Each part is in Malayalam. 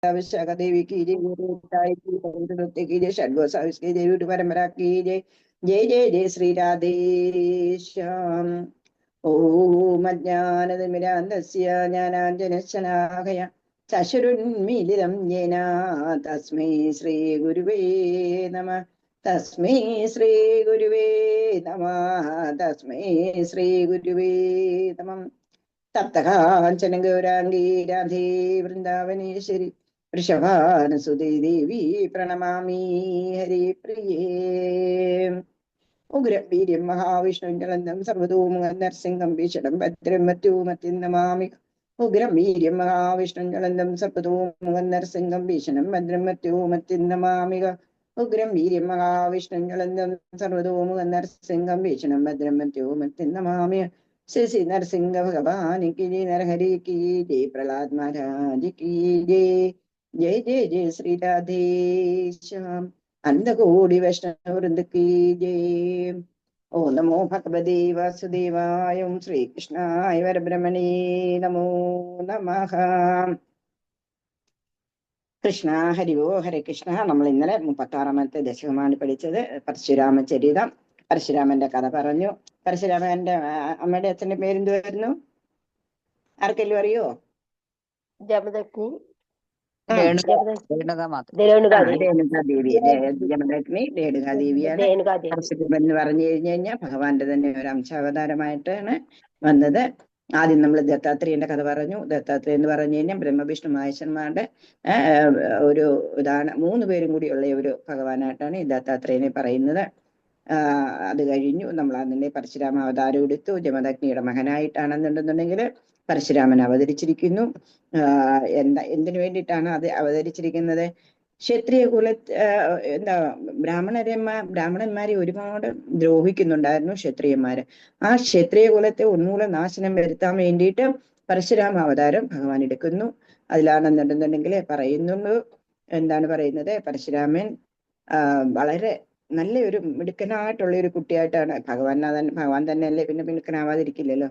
विशाखा देवी की जय, गुरु ताई की पवित्र नृत्य की जय, षडगोसाविस की जय, विष्णु परंपरा की जय। जय जय जय श्री राधे श्याम। ओम अज्ञानतिमिरान्धस्य ज्ञानाञ्जनशलाकया चक्षुरुन्मीलितं येन तस्मै श्रीगुरुवे नमः। तस्मै श्रीगुरुवे नमः। तस्मै श्रीगुरुवे नमः। तप्तकाञ्चन गौराङ्गी राधे वृन्दावनेश्वरि वृषभानुसुते देवी प्रणमामि हरिप्रिये। उग्रवीर्यं महाविष्णुं ज्वलन्तं सर्वतोमुखं नरसिंहं भीषणं भद्रं मृत्युमतिं नमामि। उग्रं वीर्यं महाविष्णुं ज्वलन्तं सर्वतोमुखं नरसिंहं भीषणं भद्रं मृत्युमतिं नमामि। उग्रं वीर्यं महाविष्णुं ज्वलन्तं सर्वतोमुखं नरसिंहं भीषणं भद्रं मृत्युमतिं नमामि। श्री श्री नरसिंह भगवान की जय, नरहरि की जय, प्रहलाद महाराज की जय। जय जय जय श्री राधे श्याम। अंधकोटि वैष्णव वृंद की जय। ओ नमो भगवते वासुदेवाय। ओम श्री कृष्णाय परब्रह्मणे नमो नमः। കൃഷ്ണ ഹരിവോ ഹരേ കൃഷ്ണ. നമ്മൾ ഇന്നലെ 36ാമത്തെ ദശകമാണ് പഠിച്ചത്. പരശുരാമചരിതം. പരശുരാമന്റെ കഥ പറഞ്ഞു. പരശുരാമന്റെ അമ്മയുടെ അച്ഛന്റെ പേരെന്തുവായിരുന്നു? ആർക്കെങ്കിലും അറിയോ? ജമദഗ്നി. രേണുകാദേവി. ജമദഗ്നി രേണുകാദേവിയാണ്. പരശുരാമൻ എന്ന് പറഞ്ഞു കഴിഞ്ഞാൽ ഭഗവാന്റെ തന്നെ ഒരു അംശാവതാരമായിട്ടാണ് വന്നത്. ആദ്യം നമ്മൾ ദത്താത്രേയന്റെ കഥ പറഞ്ഞു. ദത്താത്രേയ എന്ന് പറഞ്ഞു കഴിഞ്ഞാൽ ബ്രഹ്മവിഷ്ണു മഹേശ്വരന്മാരുടെ ഒരു ഇതാണ്. 3 പേരും കൂടിയുള്ള ഒരു ഭഗവാനായിട്ടാണ് ഈ ദത്താത്രേയനെ പറയുന്നത്. അത് കഴിഞ്ഞു നമ്മൾ അതിന്റെ പരശുരാമ അവതാരം എടുത്തു. ജമദഗ്നിയുടെ മകനായിട്ടാണെന്നുണ്ടെന്നുണ്ടെങ്കിൽ പരശുരാമൻ അവതരിച്ചിരിക്കുന്നു. എന്തിനു വേണ്ടിയിട്ടാണ് അത് അവതരിച്ചിരിക്കുന്നത്? ക്ഷത്രിയ എന്താ ബ്രാഹ്മണന്മാരെ ഒരുപാട് ദ്രോഹിക്കുന്നുണ്ടായിരുന്നു ക്ഷത്രിയന്മാര്. ആ ക്ഷത്രിയ കുലത്തെ ഉന്മൂല നാശനം വരുത്താൻ വേണ്ടിയിട്ട് പരശുരാമ അവതാരം ഭഗവാൻ എടുക്കുന്നു. അതിലാണെന്നുണ്ടെന്നുണ്ടെങ്കിൽ പറയുന്നുള്ളൂ. എന്താണ് പറയുന്നത്? പരശുരാമൻ വളരെ നല്ലൊരു മിടുക്കനായിട്ടുള്ള ഒരു കുട്ടിയായിട്ടാണ് ഭഗവാൻ തന്നെയല്ലേ, പിന്നെ മിടുക്കനാവാതിരിക്കില്ലല്ലോ.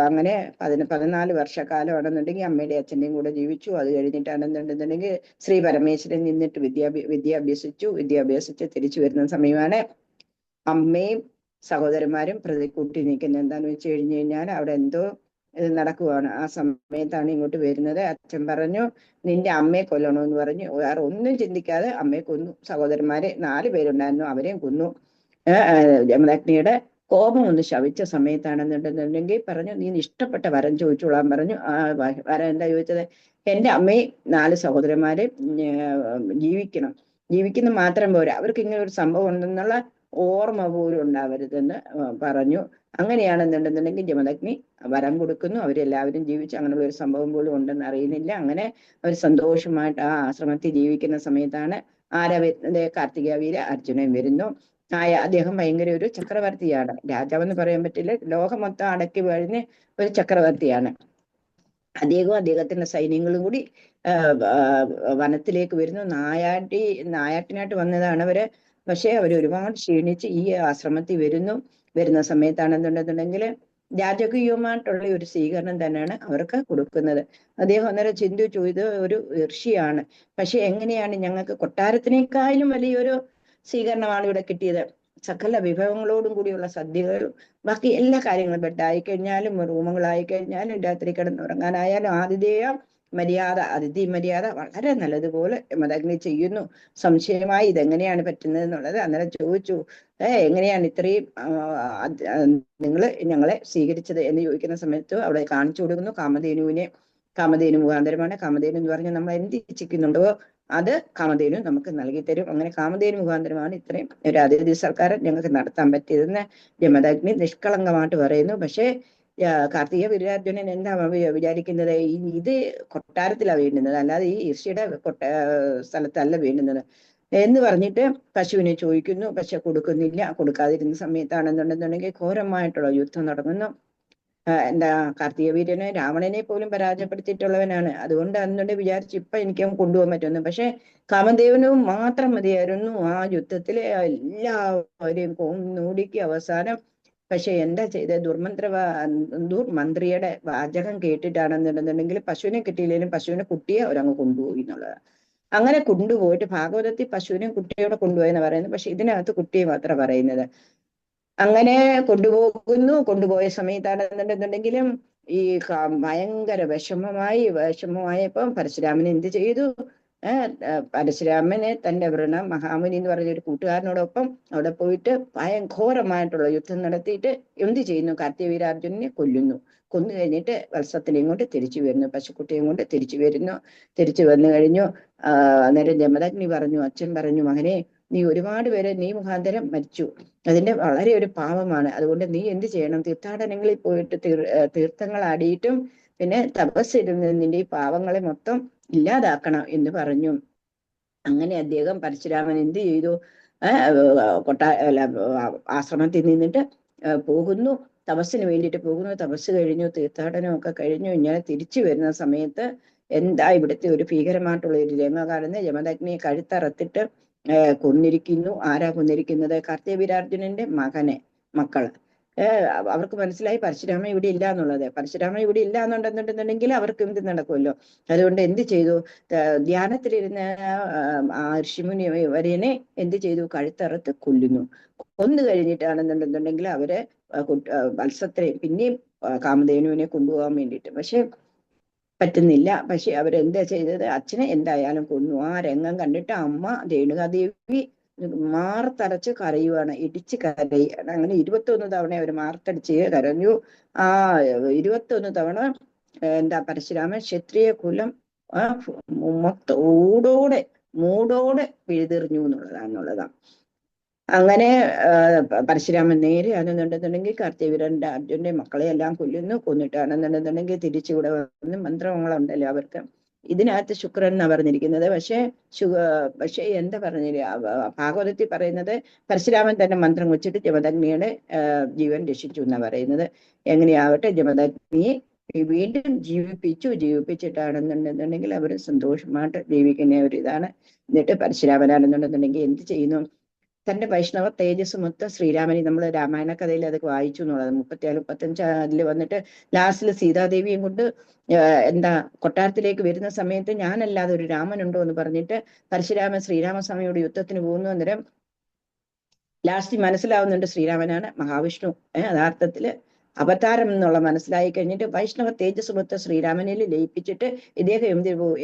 അങ്ങനെ 14 വർഷക്കാലമാണെന്നുണ്ടെങ്കിൽ അമ്മയുടെ അച്ഛൻ്റെയും കൂടെ ജീവിച്ചു. അത് കഴിഞ്ഞിട്ടാണെന്നുണ്ടെന്നുണ്ടെങ്കിൽ ശ്രീ പരമേശ്വരൻ നിന്നിട്ട് വിദ്യ അഭ്യസിച്ച് തിരിച്ചു വരുന്ന സമയമാണ് അമ്മയും സഹോദരന്മാരും പ്രതിക്കൂട്ടി നിൽക്കുന്നത്. എന്താന്ന് വെച്ച് കഴിഞ്ഞു കഴിഞ്ഞാൽ അവിടെ എന്തോ ഇത് നടക്കുവാണ്. ആ സമയത്താണ് ഇങ്ങോട്ട് വരുന്നത്. അച്ഛൻ പറഞ്ഞു നിന്റെ അമ്മയെ കൊല്ലണമെന്ന് പറഞ്ഞു. വേറെ ഒന്നും ചിന്തിക്കാതെ അമ്മയെ കൊന്നു. സഹോദരന്മാരെ 4 പേരുണ്ടായിരുന്നു, അവരെയും കൊന്നു. ജമദഗ്നിയുടെ കോപം ഒന്ന് ശവിച്ച സമയത്താണെന്നുണ്ടെന്നുണ്ടെങ്കിൽ പറഞ്ഞു നീ ഇഷ്ടപ്പെട്ട വരം ചോദിച്ചോളാൻ പറഞ്ഞു. ആ വരം എന്താ ചോദിച്ചത്? എന്റെ അമ്മയും 4 സഹോദരന്മാരെ ജീവിക്കുന്ന മാത്രം പോരാ, അവർക്ക് ഇങ്ങനെ ഒരു സംഭവം ഉണ്ടെന്നുള്ള ഓർമ്മ പോലും ഉണ്ടാവരുതെന്ന് പറഞ്ഞു. അങ്ങനെയാണെന്നുണ്ടെന്നുണ്ടെങ്കിൽ ജമദഗ്നി വരം കൊടുക്കുന്നു. അവരെല്ലാവരും ജീവിച്ച് അങ്ങനെയുള്ള ഒരു സംഭവം പോലും ഉണ്ടെന്ന് അറിയുന്നില്ല. അങ്ങനെ അവർ സന്തോഷമായിട്ട് ആ ആശ്രമത്തിൽ ജീവിക്കുന്ന സമയത്താണ് കാർത്തികേയ വീര അർജുനൻ വരുന്നു. അദ്ദേഹം ഭയങ്കര ഒരു ചക്രവർത്തിയാണ്. രാജാവെന്ന് പറയാൻ പറ്റില്ല, ലോകം മൊത്തം അടക്കി കഴിഞ്ഞ് ഒരു ചക്രവർത്തിയാണ്. അദ്ദേഹത്തിന്റെ സൈന്യങ്ങളും കൂടി വനത്തിലേക്ക് വരുന്നു. നായാട്ടിനായിട്ട് വന്നതാണ് അവര്. പക്ഷെ അവർ ഒരുപാട് ക്ഷീണിച്ച് ഈ ആശ്രമത്തിൽ വരുന്ന സമയത്താണെന്നുണ്ടെന്നുണ്ടെങ്കിൽ രാജകീയമായിട്ടുള്ള ഒരു സ്വീകരണം തന്നെയാണ് അവർക്ക് കൊടുക്കുന്നത്. അദ്ദേഹം അന്നേരം ചിന്തിച്ചു, ഇത് ഒരു ഋഷിയാണ്, പക്ഷെ എങ്ങനെയാണ് ഞങ്ങൾക്ക് കൊട്ടാരത്തിനേക്കാളും വലിയൊരു സ്വീകരണമാണ് ഇവിടെ കിട്ടിയത്. സകല വിഭവങ്ങളോടും കൂടിയുള്ള സദ്യകളും ബാക്കി എല്ലാ കാര്യങ്ങളും, ബെഡായി കഴിഞ്ഞാലും റൂമുകളായി കഴിഞ്ഞാലും രാത്രി കിടന്നുറങ്ങാനായാലും അതിഥി മര്യാദ വളരെ നല്ലതുപോലെ ജമദഗ്നി ചെയ്യുന്നു. സംശയമായി ഇതെങ്ങനെയാണ് പറ്റുന്നത് എന്നുള്ളത്. അന്നേരം ചോദിച്ചു, എങ്ങനെയാണ് ഇത്രയും ഞങ്ങളെ സ്വീകരിച്ചത് എന്ന് ചോദിക്കുന്ന സമയത്ത് അവിടെ കാണിച്ചു കൊടുക്കുന്നു കാമധേനു മുഖാന്തരമാണ്. കാമധേനു എന്ന് പറഞ്ഞാൽ നമ്മൾ എന്ത് ഇച്ഛിക്കുന്നുണ്ടോ അത് കാമധേനു നമുക്ക് നൽകി തരും. അങ്ങനെ കാമധേനു മുഖാന്തരമാണ് ഇത്രയും ഒരു അതിഥി സൽക്കാരം ഞങ്ങൾക്ക് നടത്താൻ പറ്റിയതെന്ന് ജമദഗ്നി നിഷ്കളങ്കമായിട്ട് പറയുന്നു. പക്ഷേ കാർത്തിക വീരാർജുനൻ എന്താ വിചാരിക്കുന്നത്? ഇത് കൊട്ടാരത്തിലാണ് വീണ്ടുന്നത്, അല്ലാതെ ഈ ഋഷിയുടെ സ്ഥലത്തല്ല വീണ്ടുന്നത് എന്ന് പറഞ്ഞിട്ട് പശുവിനെ ചോദിക്കുന്നു. പക്ഷെ കൊടുക്കുന്നില്ല. കൊടുക്കാതിരുന്ന സമയത്താണെന്നുണ്ടെന്നുണ്ടെങ്കിൽ ഘോരമായിട്ടുള്ള യുദ്ധം നടക്കുന്നു. കാർത്തിക വീര്യനെ രാവണനെ പോലും പരാജയപ്പെടുത്തിയിട്ടുള്ളവനാണ്. അതുകൊണ്ട് അന്നുകൊണ്ട് വിചാരിച്ചു ഇപ്പൊ എനിക്ക് കൊണ്ടുപോകാൻ പറ്റുന്നു. പക്ഷെ കാമദേവനും മാത്രം മതിയായിരുന്നു ആ യുദ്ധത്തിലെ എല്ലാവരെയും കൊന്നൊടുക്കി അവസാനം പക്ഷെ എന്താ ചെയ്ത ദുർമന്ത്രിയുടെ വാചകം കേട്ടിട്ടാണെന്നുണ്ടെന്നുണ്ടെങ്കിൽ പശുവിനെ കിട്ടിയില്ലെങ്കിലും പശുവിനെ കുട്ടിയെ അവരങ്ങ് കൊണ്ടുപോയി എന്നുള്ളതാണ്. അങ്ങനെ കൊണ്ടുപോയിട്ട് ഭാഗവതത്തിൽ പശുവിനെയും കുട്ടിയോടെ കൊണ്ടുപോയെന്ന് പറയുന്നത്, പക്ഷെ ഇതിനകത്ത് കുട്ടിയെ മാത്രം പറയുന്നത്. അങ്ങനെ കൊണ്ടുപോയ സമയത്താണെന്നുണ്ടെന്നുണ്ടെങ്കിലും ഈ ഭയങ്കര വിഷമമായപ്പം പരശുരാമൻ എന്ത് ചെയ്തു? പരശുരാമനെ തന്റെ മഹാമുനി എന്ന് പറഞ്ഞ ഒരു കൂട്ടുകാരനോടൊപ്പം അവിടെ പോയിട്ട് ഭയങ്കരമായിട്ടുള്ള യുദ്ധം നടത്തിയിട്ട് എന്ത് ചെയ്യുന്നു? കാർത്തികവീരാർജുനനെ കൊല്ലുന്നു. കൊന്നു കഴിഞ്ഞിട്ട് വത്സത്തിനെയും കൊണ്ട് തിരിച്ചു വരുന്നു, പശുക്കുട്ടിയും കൊണ്ട് തിരിച്ചു വന്നു കഴിഞ്ഞു. അന്നേരം ജമദഗ്നി പറഞ്ഞു, അച്ഛൻ പറഞ്ഞു, മകനെ, നീ ഒരുപാട് പേരെ നീ മുഖാന്തരം മരിച്ചു, അതിന്റെ വളരെ ഒരു പാപമാണ്. അതുകൊണ്ട് നീ എന്ത് ചെയ്യണം? തീർത്ഥാടനങ്ങളിൽ പോയിട്ട് തീർത്ഥങ്ങൾ ആടിയിട്ടും പിന്നെ തപസ്സിരുന്ന് നിന്റെ ഈ പാവങ്ങളെ മൊത്തം ഇല്ലാതാക്കണം എന്ന് പറഞ്ഞു. അങ്ങനെ അദ്ദേഹം പരശുരാമൻ എന്ത് ചെയ്തു? ആശ്രമത്തിൽ നിന്നിട്ട് പോകുന്നു, തപസ്സിന് വേണ്ടിയിട്ട് പോകുന്നു. തപസ് കഴിഞ്ഞു, തീർത്ഥാടനമൊക്കെ കഴിഞ്ഞു. ഇങ്ങനെ തിരിച്ചു വരുന്ന സമയത്ത് എന്താ ഇവിടുത്തെ ഒരു ഭീകരമായിട്ടുള്ള ഒരു രംഗകാലന്ന് ജമദഗ്നിയെ കഴുത്തറത്തിട്ട് കൊന്നിരിക്കുന്നു. ആരാ കൊന്നിരിക്കുന്നത്? കാർത്തികവീരാർജുനന്റെ മക്കള്. അവർക്ക് മനസ്സിലായി പരശുരാമൻ ഇവിടെ ഇല്ല എന്നുള്ളത്. പരശുരാമൻ ഇവിടെ ഇല്ല എന്നുണ്ടെന്നുണ്ടെന്നുണ്ടെങ്കിൽ അവർക്ക് എന്ത് നടക്കുമല്ലോ. അതുകൊണ്ട് എന്ത് ചെയ്തു? ധ്യാനത്തിലിരുന്ന ആ ഋഷിമുനി വര്യനെ എന്ത് ചെയ്തു? കഴുത്തറുത്ത് കൊല്ലുന്നു. കൊന്നു കഴിഞ്ഞിട്ടാണെന്നുണ്ടെന്നുണ്ടെങ്കിൽ അവര് വത്സത്തിനെ പിന്നെയും കാമധേനുവിനെ കൊണ്ടുപോകാൻ വേണ്ടിയിട്ട്, പക്ഷെ പറ്റുന്നില്ല. പക്ഷെ അവരെന്താ ചെയ്തത്? അച്ഛനെ എന്തായാലും കൊന്നു. ആ രംഗം കണ്ടിട്ട് അമ്മ രേണുകാദേവി മാർത്തടച്ച് കരയുവാണ്, ഇടിച്ച് കരയുകയാണ്. അങ്ങനെ 21 തവണ അവർ മാർത്തടിച്ച് കരഞ്ഞു. ആ 21 തവണ എന്താ പരശുരാമൻ ക്ഷത്രിയ കുലം മൊത്തം മൂടോടെ പിഴുതെറിഞ്ഞു എന്നുള്ളതാണ്. അങ്ങനെ പരശുരാമൻ നേരെ ആണെന്നുണ്ടെന്നുണ്ടെങ്കിൽ കാർത്തികവീരന്റെ അർജുനന്റെ മക്കളെ എല്ലാം കൊന്നിട്ടാണെന്നുണ്ടെന്നുണ്ടെങ്കിൽ തിരിച്ചിവിടെ വന്ന് മന്ത്രങ്ങളുണ്ടല്ലോ അവർക്ക്. ഇതിനകത്ത് ശുക്രൻ എന്നാ പറഞ്ഞിരിക്കുന്നത്. പക്ഷേ എന്താ പറഞ്ഞില്ല, ഭാഗവതത്തിൽ പറയുന്നത് പരശുരാമൻ തന്നെ മന്ത്രം വെച്ചിട്ട് ജമദഗ്നിയുടെ ജീവൻ രക്ഷിച്ചു എന്നാ പറയുന്നത്. എങ്ങനെയാവട്ടെ ജമദഗ്നിയെ വീണ്ടും ജീവിപ്പിച്ചിട്ടാണെന്നുണ്ടെന്നുണ്ടെങ്കിൽ അവർ സന്തോഷമായിട്ട് ജീവിക്കുന്ന ഒരു ഇതാണ്. എന്നിട്ട് പരശുരാമനാണെന്നുണ്ടെന്നുണ്ടെങ്കിൽ എന്ത് ചെയ്യുന്നു? തന്റെ വൈഷ്ണവ തേജസ് മൊത്തം ശ്രീരാമനെ, നമ്മൾ രാമായണ കഥയിൽ അതൊക്കെ വായിച്ചു എന്നുള്ളത്. 34, 35 അതിൽ വന്നിട്ട് ലാസ്റ്റില് സീതാദേവിയും കൊണ്ട് എന്താ കൊട്ടാരത്തിലേക്ക് വരുന്ന സമയത്ത് ഞാനല്ലാതെ ഒരു രാമനുണ്ടോ എന്ന് പറഞ്ഞിട്ട് പരശുരാമൻ ശ്രീരാമസ്വാമിയോട് യുദ്ധത്തിന് പോകുന്നു. അന്നേരം ലാസ്റ്റ് മനസ്സിലാവുന്നുണ്ട് ശ്രീരാമനാണ് മഹാവിഷ്ണു. യഥാർത്ഥത്തില് അവതാരം എന്നുള്ള മനസ്സിലായി കഴിഞ്ഞിട്ട് വൈഷ്ണവ തേജസ് മൊത്തം ശ്രീരാമനിൽ ലയിപ്പിച്ചിട്ട് ഇദ്ദേഹം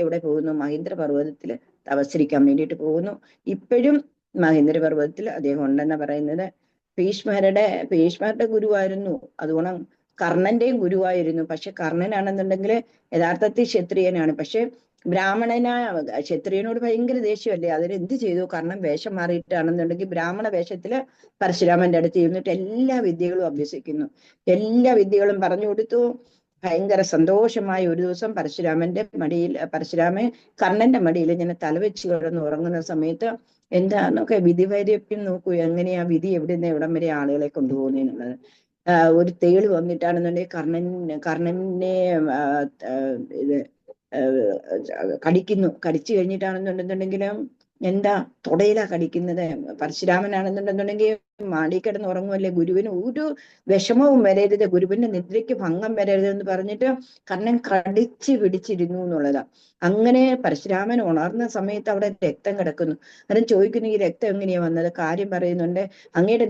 എവിടെ പോകുന്നു? മഹേന്ദ്ര പർവ്വതത്തില് തപസ്സരിക്കാൻ വേണ്ടിയിട്ട് പോകുന്നു. ഇപ്പോഴും മഹേന്ദ്ര പർവ്വതത്തിൽ അദ്ദേഹം ഉണ്ടെന്നാ പറയുന്നത്. ഭീഷ്മരുടെ ഗുരുവായിരുന്നു. അതുകൊണ്ട് കർണന്റെയും ഗുരുവായിരുന്നു. പക്ഷെ കർണനാണെന്നുണ്ടെങ്കിൽ യഥാർത്ഥത്തിൽ ക്ഷത്രിയനാണ്. പക്ഷെ ക്ഷത്രിയനോട് ഭയങ്കര ദേഷ്യമല്ലേ. അതിനെന്ത് ചെയ്തു? കർണൻ വേഷം മാറിയിട്ടാണെന്നുണ്ടെങ്കിൽ ബ്രാഹ്മണ വേഷത്തില് പരശുരാമന്റെ അടുത്ത് ഇരുന്നിട്ട് എല്ലാ വിദ്യകളും അഭ്യസിക്കുന്നു. എല്ലാ വിദ്യകളും പറഞ്ഞു കൊടുത്തു. ഭയങ്കര സന്തോഷമായ ഒരു ദിവസം പരശുരാമൻ കർണന്റെ മടിയിൽ ഇങ്ങനെ തലവെച്ച് കിടന്ന് ഉറങ്ങുന്ന സമയത്ത് എന്താന്നൊക്കെ വിധിവൈരപ്യം നോക്കൂ, എങ്ങനെയാ വിധി എവിടുന്ന് എവിടം വരെ ആളുകളെ കൊണ്ടുപോകുന്നതെന്നുള്ളത്. ഒരു തേള് വന്നിട്ടാണെന്നുണ്ടെങ്കിൽ കർണനെ ഇത് കടിച്ചു കഴിഞ്ഞിട്ടാണെന്നുണ്ടെന്നുണ്ടെങ്കിലും എന്താ തുടയിലാ കടിക്കുന്നത്. പരശുരാമനാണെന്നുണ്ടെന്നുണ്ടെങ്കിൽ മാടി കിടന്ന് ഉറങ്ങുമല്ലേ. ഗുരുവിന് ഒരു വിഷമവും വരരുത്, ഗുരുവിന്റെ നിദ്രയ്ക്ക് ഭംഗം വരരുത് എന്ന് പറഞ്ഞിട്ട് കർണൻ കടിച്ച് പിടിച്ചിരുന്നു എന്നുള്ളതാ. അങ്ങനെ പരശുരാമൻ ഉണർന്ന സമയത്ത് അവിടെ രക്തം കിടക്കുന്നു. അതും ചോദിക്കുന്നു, ഈ രക്തം എങ്ങനെയാ വന്നത്? കാര്യം പറയുന്നുണ്ട്, അങ്ങയുടെ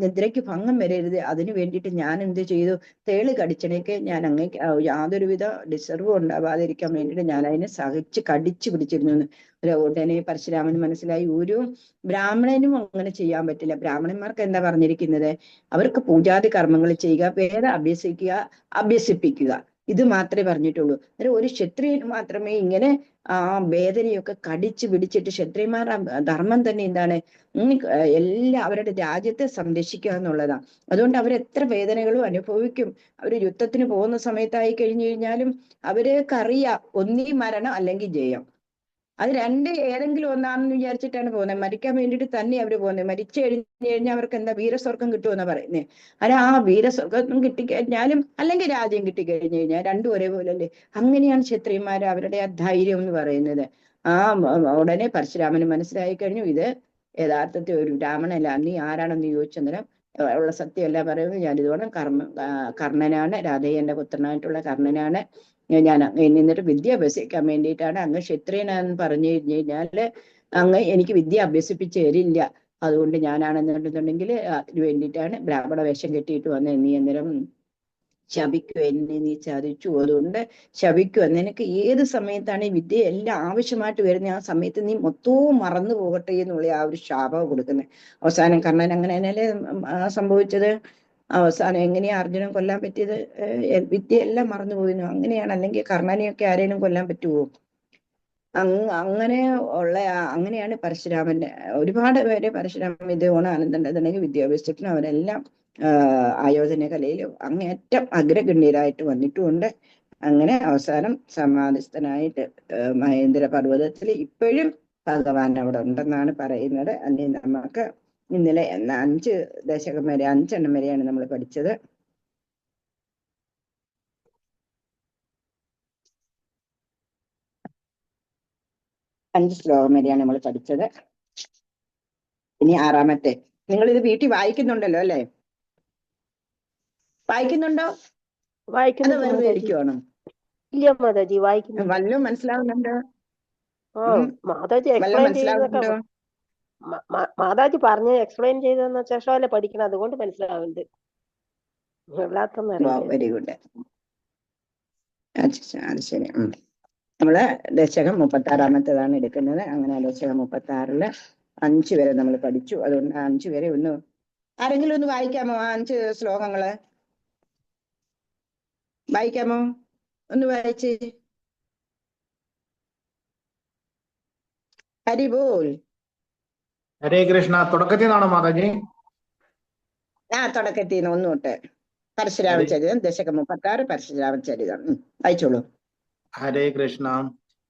നിദ്രയ്ക്ക് ഭംഗം വരരുത്, അതിനു വേണ്ടിയിട്ട് ഞാൻ എന്ത് ചെയ്തു? തേള് കടിച്ചണേക്ക് ഞാൻ അങ്ങേക്ക് യാതൊരുവിധ ഡിസർവും ഉണ്ടാവാതിരിക്കാൻ വേണ്ടിയിട്ട് ഞാൻ അതിനെ സഹിച്ച് കടിച്ചു പിടിച്ചിരുന്നു. ഉടനെ പരശുരാമന് മനസ്സിലായി, ഒരു ബ്രാഹ്മണനും അങ്ങനെ ചെയ്യാൻ പറ്റില്ല. ബ്രാഹ്മണന്മാർക്ക് എന്താ പറഞ്ഞിരിക്കുന്നത്? അവർക്ക് പൂജാതി കർമ്മങ്ങൾ ചെയ്യുക, വേദം അഭ്യസിപ്പിക്കുക, ഇത് മാത്രമേ പറഞ്ഞിട്ടുള്ളൂ. അന്നേരം ഒരു ക്ഷത്രിയന് മാത്രമേ ഇങ്ങനെ വേദനയൊക്കെ കടിച്ചു പിടിച്ചിട്ട്, ക്ഷത്രിയന്മാരുടെ ധർമ്മം തന്നെ എന്താണ്? അവരുടെ രാജ്യത്തെ സംരക്ഷിക്കുക എന്നുള്ളതാണ്. അതുകൊണ്ട് അവരെത്ര വേദനകളും അനുഭവിക്കും. അവർ യുദ്ധത്തിന് പോകുന്ന സമയത്തായി കഴിഞ്ഞു കഴിഞ്ഞാലും അവര്ക്കറിയാം ഒന്നീ മരണം അല്ലെങ്കിൽ ജയം. അത് ഏതെങ്കിലും ഒന്നാണെന്ന് വിചാരിച്ചിട്ടാണ് പോകുന്നത്. മരിക്കാൻ വേണ്ടിയിട്ട് തന്നെ അവർ പോകുന്നത്. മരിച്ചു കഴിഞ്ഞാൽ അവർക്ക് എന്താ വീരസ്വർഗം കിട്ടുമെന്നാ പറയുന്നത്. അത് ആ വീരസ്വർഗം കിട്ടിക്കഴിഞ്ഞാലും അല്ലെങ്കിൽ രാജ്യം കിട്ടിക്കഴിഞ്ഞു കഴിഞ്ഞാൽ രണ്ടും ഒരേപോലെ അല്ലേ. അങ്ങനെയാണ് ക്ഷത്രിയന്മാർ അവരുടെ ആ ധൈര്യം എന്ന് പറയുന്നത്. ഉടനെ പരശുരാമന് മനസ്സിലായി കഴിഞ്ഞു, ഇത് യഥാർത്ഥത്തിൽ ഒരു ബ്രാഹ്മണല്ല. നീ ആരാണെന്ന് ചോദിച്ചന്നേരം ഉള്ള സത്യമല്ല പറയുന്നത്. ഞാനിതുപോലെ കർണനാണ്, രാധേയന്റെ പുത്രനായിട്ടുള്ള കർണനാണ് ഞാൻ. എന്നിട്ട് വിദ്യ അഭ്യസിക്കാൻ വേണ്ടിയിട്ടാണ്. അങ്ങ് ക്ഷത്രിയനാന്ന് പറഞ്ഞു കഴിഞ്ഞു കഴിഞ്ഞാല് അങ്ങ് എനിക്ക് വിദ്യ അഭ്യസിപ്പിച്ച് തരില്ല. അതുകൊണ്ട് ഞാനാണെന്നുണ്ടെന്നുണ്ടെങ്കിൽ അതിന് വേണ്ടിയിട്ടാണ് ബ്രാഹ്മണ വേഷം കെട്ടിയിട്ട് വന്നത്. നീ അന്നേരം ശപിക്കുക, എന്നെ നീ ചതിച്ചു, അതുകൊണ്ട് ശപിക്കുക. നിനക്ക് ഏത് സമയത്താണ് ഈ വിദ്യ എല്ലാം ആവശ്യമായിട്ട് വരുന്നത്, ആ സമയത്ത് നീ മൊത്തവും മറന്നു പോകട്ടെ എന്നുള്ള ആ ഒരു ശാപം കൊടുക്കുന്നത്. അവസാനം കർണൻ അങ്ങനെ തന്നെയല്ലേ സംഭവിച്ചത്. അവസാനം എങ്ങനെയാ അർജുനൻ കൊല്ലാൻ പറ്റിയത്? വിദ്യ എല്ലാം മറന്നു പോയിരുന്നു. അങ്ങനെയാണ്. അല്ലെങ്കിൽ കർണനെയൊക്കെ ആരെങ്കിലും കൊല്ലാൻ പറ്റുമോ? അങ്ങനെ ഉള്ള അങ്ങനെയാണ് പരശുരാമന്റെ. ഒരുപാട് പേര് പരശുരാമൻ ഇതുപോലെ ആനന്ദുണ്ടെന്നുണ്ടെങ്കിൽ വിദ്യാഭ്യാസത്തിനും അവരെല്ലാം ആയോധന കലയിൽ അങ്ങേറ്റം അഗ്രഗണ്യരായിട്ട് വന്നിട്ടുമുണ്ട്. അങ്ങനെ അവസാനം സമാധിസ്ഥനായിട്ട് മഹേന്ദ്ര പർവ്വതത്തിൽ ഇപ്പോഴും ഭഗവാൻ അവിടെ ഉണ്ടെന്നാണ് പറയുന്നത്. അല്ലെങ്കിൽ നമുക്ക് ഇന്നലെ 5 ദശകം വരെ 5 വരെയാണ് നമ്മൾ പഠിച്ചത്. അഞ്ച് ശ്ലോകം വരെയാണ് നമ്മൾ പഠിച്ചത്. ഇനി 6ാമത്തെ. നിങ്ങൾ ഇത് വീട്ടിൽ വായിക്കുന്നുണ്ടല്ലോ അല്ലേ? വായിക്കുന്നുണ്ടോ? അത് വെറുതെ ഇരിക്കുവാണോ? ഇല്ല മാതാജി, വായിക്കുന്നു. വല്ലതും മനസ്സിലാവുന്നുണ്ടോ? മാതാജി എക്സ്പ്ലെയിൻ ചെയ്തതൊക്കെ മാതാജി പറഞ്ഞ് എക്സ്പ്ലെയിൻ ചെയ്തതെന്ന ശേഷമല്ലേ പഠിക്കണം, അതുകൊണ്ട് മനസ്സിലാവുന്നുണ്ട്. Very good. അത് ശരി. നമ്മള് ദശകം 36ാമത്തേതാണ് എടുക്കുന്നത്. അങ്ങനെ ദശകം 36 5 വരെ നമ്മൾ പഠിച്ചു. അതുകൊണ്ട് 5 വരെ ഒന്ന് ആരെങ്കിലും ഒന്ന് വായിക്കാമോ? 5 ശ്ലോകങ്ങള് വായിക്കാമോ? ഒന്ന് വായിച്ച്. ഹരി ബോൾ. ഹരേ കൃഷ്ണ. തുടക്കത്തിൽ നിന്നാണോ മാതാജി? തുടക്കത്തിൽ നിന്ന് ഒന്നോട്ട്. പരശുരാമചരിതം ദശകം 36 പരശുരാമചരിതം വായിച്ചോളൂ. ഹരേ കൃഷ്ണ.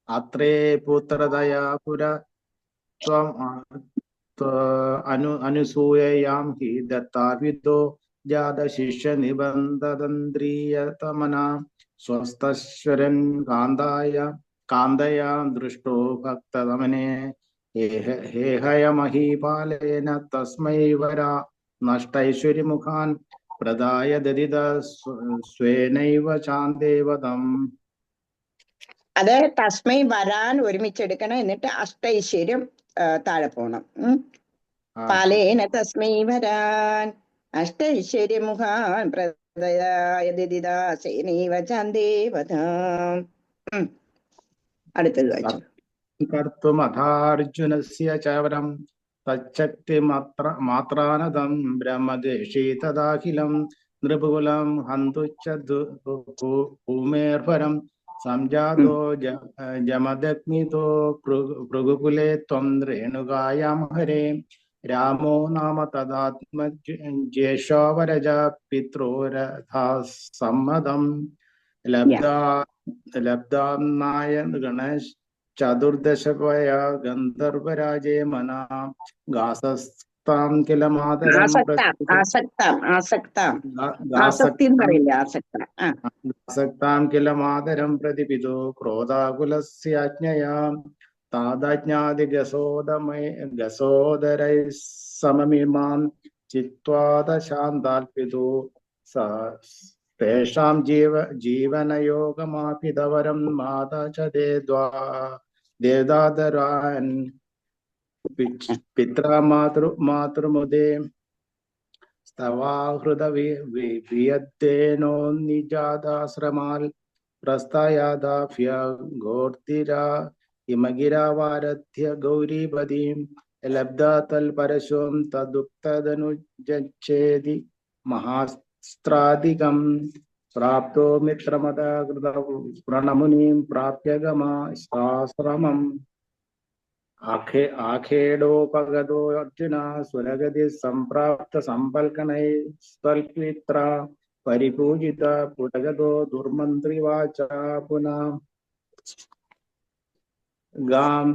അത്രേ പുത്രതയാ പുര ത്വം അനുസൂയയാം ഹി ദത്താവിദോ ജാത ശിഷ്യ നിബന്ധതന്ത്രീയതമന സ്വസ്ഥശ്വരൻ കാന്തയാ ദൃഷ്ടോ ഭക്തതമനെ ഹേഹയ മഹീപാലേന തസ്മൈ വരാ നഷ്ടൈശ്വര്യമുഖാൻ പ്രദായ ദരിത സ്വേനൈവ ചാന്ദേവതം. അത് തസ്മൈ വരാൻ ഒരുമിച്ചെടുക്കണം. എന്നിട്ട് അഷ്ടൈശ്വര്യം താഴെ പോണം. പാലേന തസ്മൈ വരാൻ അഷ്ടൈശ്വര്യമുഖാൻ പ്രദായ ദരിത സ്വേനൈവ ചാന്ദേവതം. അടുത്തത് വായിച്ചു. കർത്തുമഥാർജുനസ്യ ചവരം തച്ഛക്തി മാത്രാനദം ബ്രഹ്മദേശീ തദാഖിലം നൃപകുലം ഹന്തുച്ച ഭൂമേർഭരം സംജാതോ ജമദഗ്നിതോ ഭൃഗുകുലേ ത്വം രേണുകായാം ഹരേ രാമോ നാമ തദാത്മജ്യേഷ്ഠവരജ പിത്രോരഥാ സമ്മതം ലബ്ധാംനായ ഗണേശ് ചതുർദശപയ ഗന്ധർവരാജേ മനാ ഗാസസ്താം കില മാതരം ഗാസക്താം കില മാതരം പ്രതിപിതോ ക്രോധാകുലസ്യാജ്ഞയാ താദാജ്ഞാതി ഗസോദരൈ സമമിമാം ചിത്വാദ ശാന്താൽപിതോ തേഷാം ജീവനയോഗമാപിതവരം മാതാ ച ദേവദാതരാൻ പിത്രാ മാതൃമുദേ സ്തവാഹൃത വിയദ്ദേനോ നിജാതാശ്രമാൽ പ്രസ്ഥയാദാഭ്യ ഗോർത്തിരാ ഹിമഗിരാവാരഥ്യ ഗൗരീപദീം ലബ്ധാ തൽപരശോം തദുക്തദനുജച്ഛേദി മഹാസ്ത്രാദികം പ്രാപ്തോ മിത്രമദകൃത പ്രണമുനിം പ്രാപ്യഗമാശ്രമം ആഖേടോപഗതോ അർജുന സുരഗതി സംപ്രാപ്ത സമ്പൽക്കണൈ സ്വൽപിത്ര പരിപൂജിത പുരഗതോ ദുർമന്ത്രിവാച പുനഃ ഗാം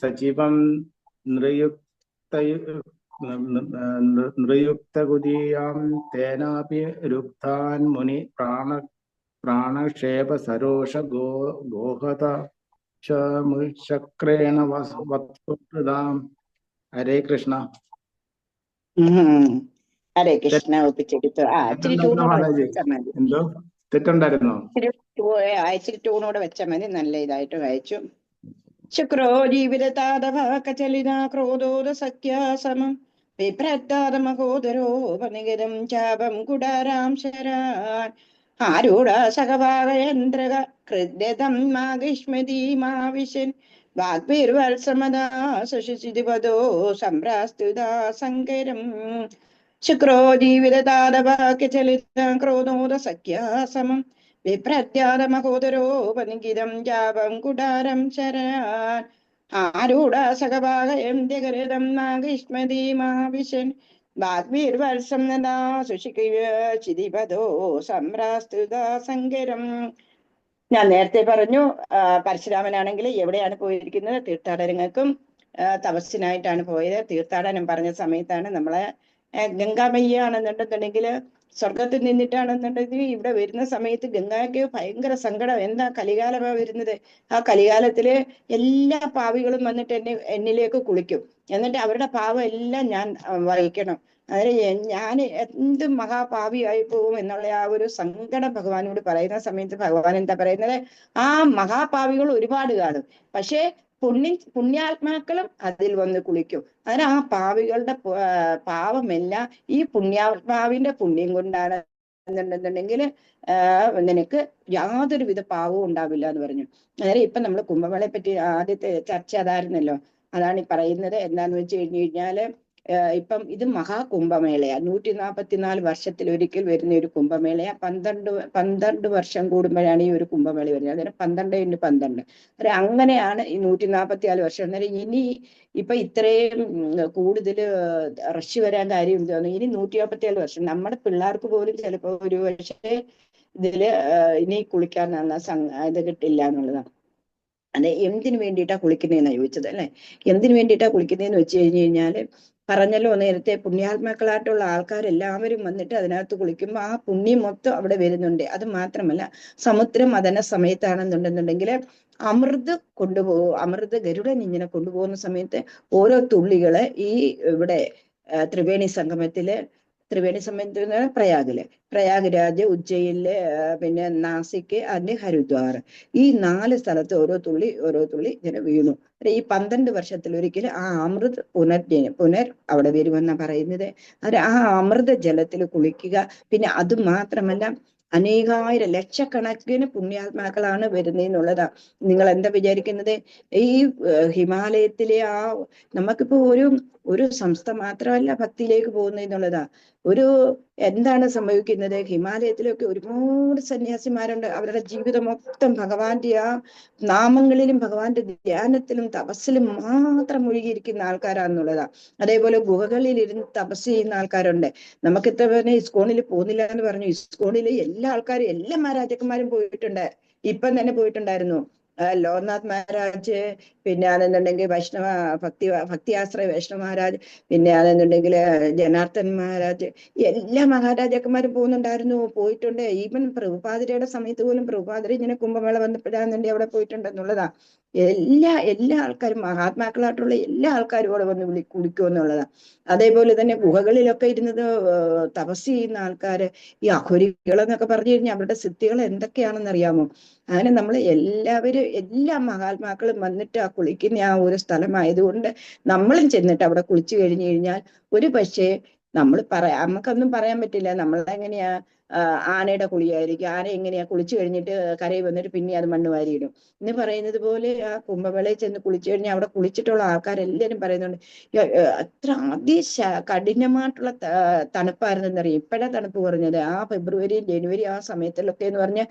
സജീവം നൃയുക്തകുദീയാം തേനാപി രുക്താൻ മുനി പ്രാണക്ഷേപ സരോഷ ഗോഹത ചക്രേണ വത്സുഹൃതാം. ഹരേ കൃഷ്ണ. ഹരേ കൃഷ്ണ ഒപ്പിച്ചെടുത്തു. ഇച്ചിരി തെറ്റുണ്ടായിരുന്നോ ടൂണോടെ മാതാജി? വെച്ചാൽ മതി. എന്തോ തെറ്റുണ്ടായിരുന്നോ? ഇച്ചിരി ടൂണോടെ വെച്ചാൽ മതി. നല്ല ഇതായിട്ട് വായിച്ചു. ശുക്രോ ജീവിതതാദവ കചലിന ക്രോധോദ സഖ്യാസമം വിഭ്രത്താദമഹോദരോപനിഗതം ചാപം കുടാരാം ശരാൻ ആരൂഢ സഹഭാഗയന്ത്രക കൃദ്യതം മാഗിഷ്മതീമാവിശൻ വാഗ്ഭിർവത്സമദാ സുഷിതിപദോ സംപ്രാസ്തുതാ സങ്കരം ശുക്രോ ജീവിതതാദവാക്യചലിത ക്രോധോദ സഖ്യാസമം വിഭ്രത്യാദമഹോദരോപനിഗിതം ജാപം കുടാരം ശരാൻ ആരൂഢ സഹഭാഗയം ജഗരതം നാഗിഷ്മതീമാവിശൻ വാഗ്ഭിർവത്സം നദാ സുഷിതിപദോ സംപ്രാസ്തുതാ സങ്കരം. ഞാൻ നേരത്തെ പറഞ്ഞു, പരശുരാമനാണെങ്കിൽ എവിടെയാണ് പോയിരിക്കുന്നത്? തീർത്ഥാടനങ്ങൾക്കും തപസ്സിനായിട്ടാണ് പോയത്. തീർത്ഥാടനം പറഞ്ഞ സമയത്താണ് നമ്മളെ ഗംഗാമയ്യാണെന്നുണ്ടെന്നുണ്ടെങ്കിൽ സ്വർഗത്തിൽ നിന്നിട്ടാണെന്നുണ്ടെങ്കിൽ ഇവിടെ വരുന്ന സമയത്ത് ഗംഗയ്ക്ക് ഭയങ്കര സങ്കടം. എന്താ കലികാലമാണ് വരുന്നത്. ആ കലികാലത്തില് എല്ലാ പാവികളും വന്നിട്ട് എന്നിലേക്ക് കുളിക്കും. എന്നിട്ട് അവരുടെ പാവം എല്ലാം ഞാൻ വഹിക്കണം. അതായത് ഞാൻ എന്ത് മഹാപാവിയായി പോകും എന്നുള്ള ആ ഒരു സങ്കടം ഭഗവാനോട് പറയുന്ന സമയത്ത് ഭഗവാൻ എന്താ പറയുന്നത്? ആ മഹാപാവികൾ ഒരുപാട് കാണും, പക്ഷേ പുണ്യാത്മാക്കളും അതിൽ വന്ന് കുളിക്കും. അതിന് ആ പാവികളുടെ പാവമെല്ലാം ഈ പുണ്യാത്മാവിന്റെ പുണ്യം കൊണ്ടാണ് എന്നുണ്ടെന്നുണ്ടെങ്കിൽ നിനക്ക് യാതൊരുവിധ പാവവും ഉണ്ടാവില്ല എന്ന് പറഞ്ഞു. അന്നേരം ഇപ്പൊ നമ്മൾ കുംഭമേളയെ പറ്റി ആദ്യത്തെ ചർച്ച അതായിരുന്നല്ലോ. അതാണ് ഈ പറയുന്നത്. എന്താന്ന് വെച്ച് കഴിഞ്ഞാല് ഇപ്പം ഇത് മഹാകുംഭമേളയാ. 144 വർഷത്തിലൊരിക്കൽ വരുന്ന ഒരു കുംഭമേളയാ. 12 വർഷം കൂടുമ്പോഴാണ് ഈ ഒരു കുംഭമേള വരുന്നത്. അതായത് 12x12. അങ്ങനെയാണ് ഈ 144 വർഷം. അന്നേരം ഇനി ഇപ്പൊ ഇത്രയും കൂടുതൽ റഷ് വരാൻ കാര്യം എന്തോന്നു? ഇനി 144 വർഷം നമ്മുടെ പിള്ളേർക്ക് പോലും ചിലപ്പോ ഒരു പക്ഷേ ഇതില് ഇനി കുളിക്കാൻ ഇത് കിട്ടില്ല എന്നുള്ളതാണ്. അതെ, എന്തിനു വേണ്ടിയിട്ടാ കുളിക്കുന്നതെന്നാ ചോദിച്ചത് അല്ലെ? എന്തിനു വേണ്ടിയിട്ടാ കുളിക്കുന്നതെന്ന് വെച്ച് കഴിഞ്ഞാല് പറഞ്ഞല്ലോ നേരത്തെ, പുണ്യാത്മാക്കളായിട്ടുള്ള ആൾക്കാരെല്ലാവരും വന്നിട്ട് അതിനകത്ത് കുളിക്കുമ്പോൾ ആ പുണ്യം മൊത്തം അവിടെ വരുന്നുണ്ട്. അത് മാത്രമല്ല, സമുദ്രം മദന സമയത്താണെന്നുണ്ടെന്നുണ്ടെങ്കിൽ അമൃത് കൊണ്ടുപോകും. അമൃത് ഗരുഡൻ ഇങ്ങനെ കൊണ്ടുപോകുന്ന സമയത്ത് ഓരോ തുള്ളികള് ഈ ഇവിടെ ത്രിവേണി സംഗമത്തില് പ്രയാഗ്രാജ്, ഉജ്ജയിനില്, പിന്നെ നാസിക്, അതിന്റെ ഹരിദ്വാർ, ഈ 4 സ്ഥലത്ത് ഓരോ തുള്ളി ഇങ്ങനെ വീണു. ഈ 12 വർഷത്തിലൊരിക്കലും ആ അമൃത് പുനർ അവിടെ വരുമെന്നാ പറയുന്നത്. അത് ആ അമൃത ജലത്തിൽ കുളിക്കുക. പിന്നെ അത് മാത്രമല്ല, അനേകായിരം ലക്ഷക്കണക്കിന് പുണ്യാത്മാക്കളാണ് വരുന്നതെന്നുള്ളതാ. നിങ്ങൾ എന്താ വിചാരിക്കുന്നത്? ഈ ഹിമാലയത്തിലെ നമുക്കിപ്പോ ഒരു സംസ്ഥ മാത്രമല്ല ഭക്തിയിലേക്ക് പോകുന്നതെന്നുള്ളതാ. എന്താണ് സംഭവിക്കുന്നത്? ഹിമാലയത്തിലൊക്കെ ഒരുപാട് സന്യാസിമാരുണ്ട്. അവരുടെ ജീവിതം മൊത്തം ഭഗവാന്റെ ആ നാമങ്ങളിലും ഭഗവാന്റെ ധ്യാനത്തിലും തപസ്സിലും മാത്രം മുഴുകിയിരിക്കുന്ന ആൾക്കാരാണെന്നുള്ളതാ. അതേപോലെ ഗുഹകളിൽ ഇരുന്ന് തപസ് ചെയ്യുന്ന ആൾക്കാരുണ്ട്. നമുക്ക് ഇത്തവണ ഇസ്കോണിൽ പോകുന്നില്ല എന്ന് പറഞ്ഞു. ഇസ്കോണിൽ എല്ലാ ആൾക്കാരും, എല്ലാ മഹാരാജാക്കന്മാരും പോയിട്ടുണ്ട്. ഇപ്പം തന്നെ പോയിട്ടുണ്ടായിരുന്നു. ലോക്നാഥ് മഹാരാജ്, പിന്നെ അതെന്നുണ്ടെങ്കിൽ ഭക്തിയാശ്രയ വൈഷ്ണവ മഹാരാജ്, പിന്നെ അതെന്നുണ്ടെങ്കിൽ ജനാർദ്ദൻ മഹാരാജ്, എല്ലാ മഹാരാജാക്കന്മാരും പോയിട്ടുണ്ട്. ഈവൻ പ്രഭുപാദരയുടെ സമയത്ത് പോലും പ്രഭുപാദര ഇങ്ങനെ കുംഭമേള വന്നപ്പോഴാണെന്നുണ്ടെങ്കിൽ അവിടെ പോയിട്ടുണ്ടെന്നുള്ളതാ. എല്ലാ ആൾക്കാരും, മഹാത്മാക്കളായിട്ടുള്ള എല്ലാ ആൾക്കാരും അവിടെ വന്ന് കുളിക്കുമെന്നുള്ളതാ. അതേപോലെ തന്നെ ഗുഹകളിലൊക്കെ ഇരുന്നത് തപസ് ചെയ്യുന്ന ആൾക്കാര്, ഈ അഘോരികൾ പറഞ്ഞു കഴിഞ്ഞാൽ അവരുടെ സിദ്ധികൾ എന്തൊക്കെയാണെന്ന് അറിയാമോ? അങ്ങനെ നമ്മൾ എല്ലാ മഹാത്മാക്കളും വന്നിട്ട് ആ കുളിക്കുന്ന ആ ഒരു സ്ഥലമായതുകൊണ്ട് നമ്മളും ചെന്നിട്ട് അവിടെ കുളിച്ചു കഴിഞ്ഞു കഴിഞ്ഞാൽ ഒരു പക്ഷേ നമുക്കൊന്നും പറയാൻ പറ്റില്ല. നമ്മളെങ്ങനെയാ ആനയുടെ കുളിയായിരിക്കും. ആന എങ്ങനെയാ കുളിച്ചു കഴിഞ്ഞിട്ട് കരയിൽ വന്നിട്ട് പിന്നെ അത് മണ്ണ് വാരിയിടും എന്ന് പറയുന്നത് പോലെ ആ കുംഭമേളയിൽ ചെന്ന് കുളിച്ചു കഴിഞ്ഞാൽ അവിടെ കുളിച്ചിട്ടുള്ള ആൾക്കാരെല്ലാരും പറയുന്നുണ്ട് അത്ര കഠിനമായിട്ടുള്ള തണുപ്പായിരുന്നെന്നറിയാം. ഇപ്പോഴാ തണുപ്പ് കുറഞ്ഞത്. ആ ഫെബ്രുവരി ജനുവരി ആ സമയത്തിലൊക്കെ എന്ന് പറഞ്ഞ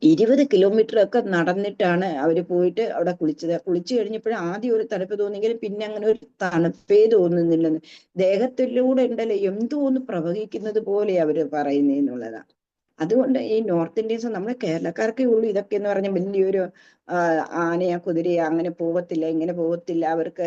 20 കിലോമീറ്റർ ഒക്കെ നടന്നിട്ടാണ് അവര് പോയിട്ട് അവിടെ കുളിച്ചത്. കുളിച്ചു കഴിഞ്ഞപ്പോഴും ആദ്യം ഒരു തണുപ്പ് തോന്നിയെങ്കിലും പിന്നെ അങ്ങനെ ഒരു തണുപ്പേ തോന്നുന്നില്ലെന്ന്. ദേഹത്തിലൂടെ ഉണ്ടല്ലോ എന്തോ ഒന്ന് പ്രവഹിക്കുന്നത് പോലെ അവര് പറയുന്നതെന്നുള്ളതാണ്. അതുകൊണ്ട് ഈ നോർത്ത് ഇന്ത്യൻസ് നമ്മളെ കേരളക്കാർക്കേ ഉള്ളൂ ഇതൊക്കെ എന്ന് പറഞ്ഞ വലിയൊരു ആനയാ കുതിരയാ അങ്ങനെ പോകത്തില്ല ഇങ്ങനെ പോകത്തില്ല, അവർക്ക്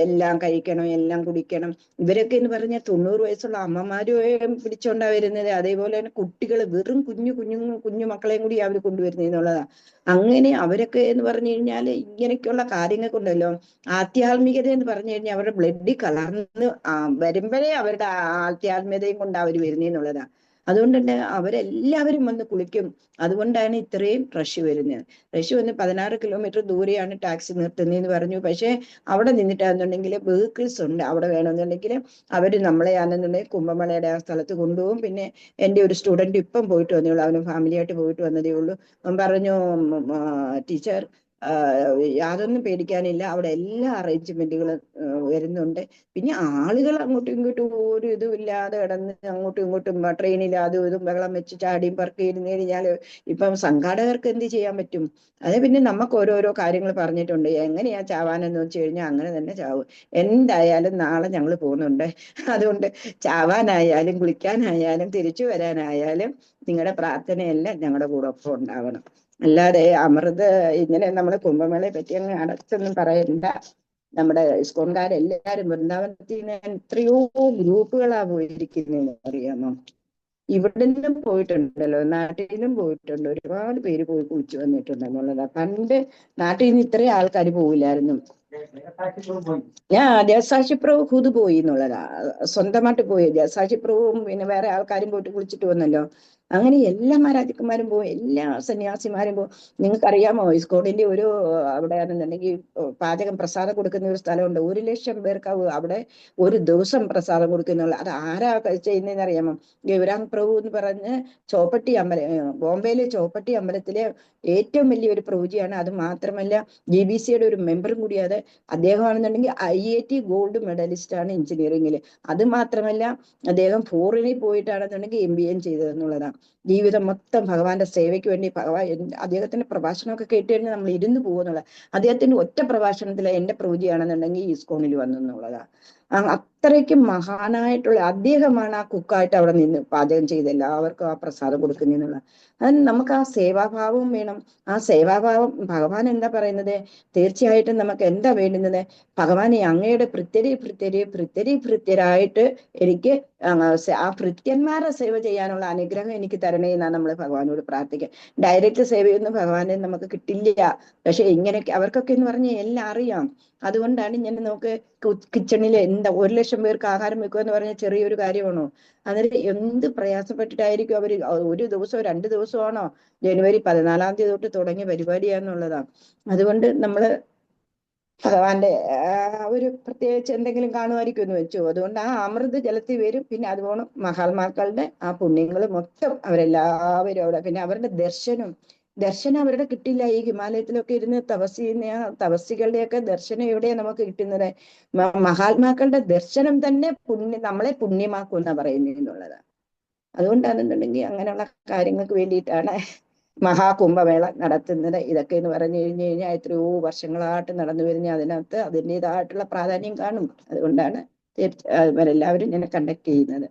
എല്ലാം കഴിക്കണം എല്ലാം കുടിക്കണം. ഇവരൊക്കെ എന്ന് പറഞ്ഞാൽ 90 വയസ്സുള്ള അമ്മമാരും പിടിച്ചോണ്ടാ വരുന്നത്. അതേപോലെ തന്നെ കുട്ടികൾ വെറും കുഞ്ഞു മക്കളെയും കൂടി അവർ കൊണ്ടുവരുന്നതെന്നുള്ളതാ. അങ്ങനെ അവരൊക്കെ എന്ന് പറഞ്ഞു കഴിഞ്ഞാൽ ഇങ്ങനെയൊക്കെയുള്ള കാര്യങ്ങൾക്കുണ്ടല്ലോ ആധ്യാത്മികത എന്ന് പറഞ്ഞു കഴിഞ്ഞാൽ അവരുടെ ബ്ലഡിൽ കലർന്ന് വരുമ്പോഴേ അവരുടെ ആധ്യാത്മികതയും കൊണ്ട് അവർ വരുന്നതെന്നുള്ളതാ. അതുകൊണ്ട് തന്നെ അവരെല്ലാവരും വന്ന് കുളിക്കും. അതുകൊണ്ടാണ് ഇത്രയും റഷ് വരുന്നത്. റഷ് വന്ന് 16 കിലോമീറ്റർ ദൂരെയാണ് ടാക്സി നിർത്തുന്നതെന്ന് പറഞ്ഞു. പക്ഷെ അവിടെ നിന്നിട്ടാണെന്നുണ്ടെങ്കിൽ വെഹിക്കിൾസ് ഉണ്ട്. അവിടെ വേണമെന്നുണ്ടെങ്കിൽ അവര് നമ്മളെ ആണെന്നുണ്ടെങ്കിൽ കുംഭമേളയുടെ ആ സ്ഥലത്ത് കൊണ്ടുപോകും. പിന്നെ എൻ്റെ ഒരു സ്റ്റുഡന്റ് ഇപ്പം പോയിട്ട് വന്നേ ഉള്ളൂ, അവന് ഫാമിലിയായിട്ട് പോയിട്ട് വന്നതേ ഉള്ളൂ. അവൻ പറഞ്ഞു ടീച്ചർ യാതൊന്നും പേടിക്കാനില്ല, അവിടെ എല്ലാ അറേഞ്ച്മെന്റുകളും വരുന്നുണ്ട്. പിന്നെ ആളുകൾ അങ്ങോട്ടും ഇങ്ങോട്ടും ഒരു ഇതും ഇല്ലാതെ കിടന്ന് അങ്ങോട്ടും ഇങ്ങോട്ടും ട്രെയിനിൽ അതും ഇതും ബഹളം വെച്ച് ചാടിയും പറക്കി ഇരുന്ന് കഴിഞ്ഞാൽ ഇപ്പം സംഘാടകർക്ക് എന്ത് ചെയ്യാൻ പറ്റും? അത് പിന്നെ നമുക്ക് ഓരോരോ കാര്യങ്ങൾ പറഞ്ഞിട്ടുണ്ട്, എങ്ങനെയാ ചാവാനെന്ന് വെച്ച് കഴിഞ്ഞാൽ അങ്ങനെ തന്നെ ചാവും. എന്തായാലും നാളെ ഞങ്ങൾ പോകുന്നുണ്ട്. അതുകൊണ്ട് ചാവാനായാലും കുളിക്കാനായാലും തിരിച്ചു വരാനായാലും നിങ്ങളുടെ പ്രാർത്ഥനയെല്ലാം ഞങ്ങളുടെ കൂടെ ഒപ്പം ഉണ്ടാവണം. അല്ലാതെ അമൃത് ഇങ്ങനെ നമ്മള് കുംഭമേളയെ പറ്റി അങ്ങ് അടച്ചൊന്നും പറയണ്ട. നമ്മുടെ ഇസ്കോൺകാരെല്ലാരും വൃന്ദാവനത്തിൽ നിന്ന് എത്രയോ ഗ്രൂപ്പുകളാ പോയിരിക്കുന്നതെന്ന് അറിയാമോ? ഇവിടുന്നും പോയിട്ടുണ്ടല്ലോ, നാട്ടിൽ നിന്നും പോയിട്ടുണ്ട്, ഒരുപാട് പേര് പോയി കുളിച്ചു വന്നിട്ടുണ്ടെന്നുള്ളതാ. പണ്ട് നാട്ടിൽ നിന്ന് ഇത്രയും ആൾക്കാർ പോവില്ലായിരുന്നു. ഞാൻ ജസാക്ഷി പ്രഭു ഹുദ് പോയി എന്നുള്ളതാ, സ്വന്തമായിട്ട് പോയി. ജസാക്ഷി പ്രഭുവും പിന്നെ വേറെ ആൾക്കാരും പോയിട്ട് കുളിച്ചിട്ട് വന്നല്ലോ. അങ്ങനെ എല്ലാ മഹാരാജാക്കന്മാരും പോകും, എല്ലാ സന്യാസിമാരും പോകും. നിങ്ങൾക്കറിയാമോ ഇസ്കോണിന്റെ ഒരു അവിടെ ആണെന്നുണ്ടെങ്കിൽ പാചകം പ്രസാദം കൊടുക്കുന്ന ഒരു സ്ഥലമുണ്ട്. 1,00,000 പേർക്ക് അവിടെ ഒരു ദിവസം പ്രസാദം കൊടുക്കുന്നുള്ള. അത് ആരാ ചെയ്യുന്നതെന്ന് അറിയാമോ? ഗൗരാംഗ് പ്രഭു എന്ന് പറഞ്ഞ് ചോപ്പട്ടി അമ്പലം, ബോംബെയിലെ ചോപ്പട്ടി അമ്പലത്തിലെ ഏറ്റവും വലിയൊരു പ്രഭുജിയാണ്. അത് മാത്രമല്ല GBCയുടെ ഒരു മെമ്പറും കൂടിയാണ്. അദ്ദേഹമാണെന്നുണ്ടെങ്കിൽ IIT ഗോൾഡ് മെഡലിസ്റ്റ് ആണ് എഞ്ചിനീയറിംഗിൽ. അത് മാത്രമല്ല അദ്ദേഹം ഫോറിനിൽ പോയിട്ടാണെന്നുണ്ടെങ്കിൽ MBA ചെയ്തതെന്നുള്ളതാണ്. ജീവിതം മൊത്തം ഭഗവാന്റെ സേവയ്ക്ക് വേണ്ടി അദ്ദേഹത്തിന്റെ പ്രഭാഷണമൊക്കെ കേട്ട് കഴിഞ്ഞാൽ നമ്മൾ ഇരുന്ന് പോകുന്നുള്ള. അദ്ദേഹത്തിന്റെ ഒറ്റ പ്രഭാഷണത്തിൽ എന്റെ പ്രഭുജിയാണെന്നുണ്ടെങ്കിൽ ഇസ്കോണിൽ വന്നു എന്നുള്ളതാണ്. അത്രയ്ക്കും മഹാനായിട്ടുള്ള അദ്ദേഹമാണ് ആ കുക്കായിട്ട് അവിടെ നിന്ന് പാചകം ചെയ്ത് എല്ലാവർക്കും ആ പ്രസാദം കൊടുക്കുന്നതിനുള്ള. അതിന് നമുക്ക് ആ സേവാഭാവവും വേണം. ആ സേവാഭാവം ഭഗവാൻ എന്താ പറയുന്നത്? തീർച്ചയായിട്ടും നമുക്ക് എന്താ വേണ്ടുന്നത്? ഭഗവാനെ അങ്ങയുടെ ഭൃത്യരായിട്ട് എനിക്ക് ആ ഭൃത്യന്മാരെ സേവ ചെയ്യാനുള്ള അനുഗ്രഹം എനിക്ക് തരണേ എന്നാണ് നമ്മൾ ഭഗവാനോട് പ്രാർത്ഥിക്കുക. ഡയറക്റ്റ് സേവയൊന്നും ഭഗവാനെ നമുക്ക് കിട്ടില്ല. പക്ഷെ ഇങ്ങനെയൊക്കെ അവർക്കൊക്കെ എന്ന് പറഞ്ഞാൽ എല്ലാം അറിയാം. അതുകൊണ്ടാണ് ഇങ്ങനെ നമുക്ക് കിച്ചണിൽ എന്താ 1,00,000 പേർക്ക് ആഹാരം വെക്കുക എന്ന് പറഞ്ഞാൽ ചെറിയൊരു കാര്യമാണോ? അന്നേരം എന്ത് പ്രയാസപ്പെട്ടിട്ടായിരിക്കും അവര് ഒരു ദിവസമോ 2 ദിവസമാണോ ജനുവരി 14-ാം തീയതി തൊട്ട് തുടങ്ങിയ പരിപാടിയാന്നുള്ളതാണ്. അതുകൊണ്ട് നമ്മള് ഭഗവാന്റെ ഒരു പ്രത്യേകിച്ച് എന്തെങ്കിലും കാണുമായിരിക്കും എന്ന് വെച്ചു. അതുകൊണ്ട് ആ അമൃത് ജലത്തിൽ വരും. പിന്നെ അതുപോലെ മഹാത്മാക്കളുടെ ആ പുണ്യങ്ങൾ മൊത്തം അവരെല്ലാവരും അവിടെ. പിന്നെ അവരുടെ ദർശനം അവരുടെ കിട്ടില്ല. ഈ ഹിമാലയത്തിലൊക്കെ ഇരുന്ന് തപസ്സികളുടെയൊക്കെ ദർശനം എവിടെയാണ് നമുക്ക് കിട്ടുന്നത്? മഹാത്മാക്കളുടെ ദർശനം തന്നെ നമ്മളെ പുണ്യമാക്കും എന്നാ പറയുന്നതെന്നുള്ളതാണ്. അതുകൊണ്ടാണെന്നുണ്ടെങ്കിൽ അങ്ങനെയുള്ള കാര്യങ്ങൾക്ക് വേണ്ടിയിട്ടാണ് മഹാകുംഭമേള നടത്തുന്നത്. ഇതൊക്കെ എന്ന് പറഞ്ഞു കഴിഞ്ഞാൽ എത്രയോ വർഷങ്ങളായിട്ട് നടന്നു വരുന്ന അതിനകത്ത് അതിൻ്റെതായിട്ടുള്ള പ്രാധാന്യം കാണും. അതുകൊണ്ടാണ് അവരെല്ലാവരും ഇങ്ങനെ കണ്ടക്ട് ചെയ്യുന്നത്.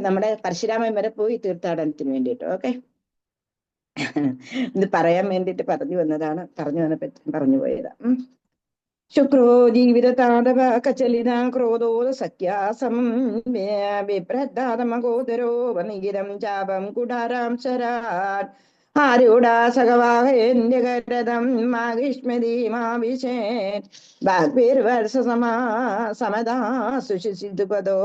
നമ്മുടെ പരശുരാമൻ വരെ പോയി തീർത്ഥാടനത്തിന് വേണ്ടിയിട്ട്. ഓക്കെ, ഇത് പറയാൻ വേണ്ടിയിട്ട് പറഞ്ഞു പോയതാ. ശുക്രോ ജീവിതതാടവകചലിത ക്രോധോദ സഖ്യാസമം വിഭ്രദ്ധാതമഗോദരോ വനികിരം ചാപം കുടാരാം ശരാൻ ആരൂഢാസകവാഹേന്ദ്യകരതം മാഗിഷ്മതീമാവിശേൻ വാഗ്ഭിർവർഷ സമദാ സുഷിസിതുപദോ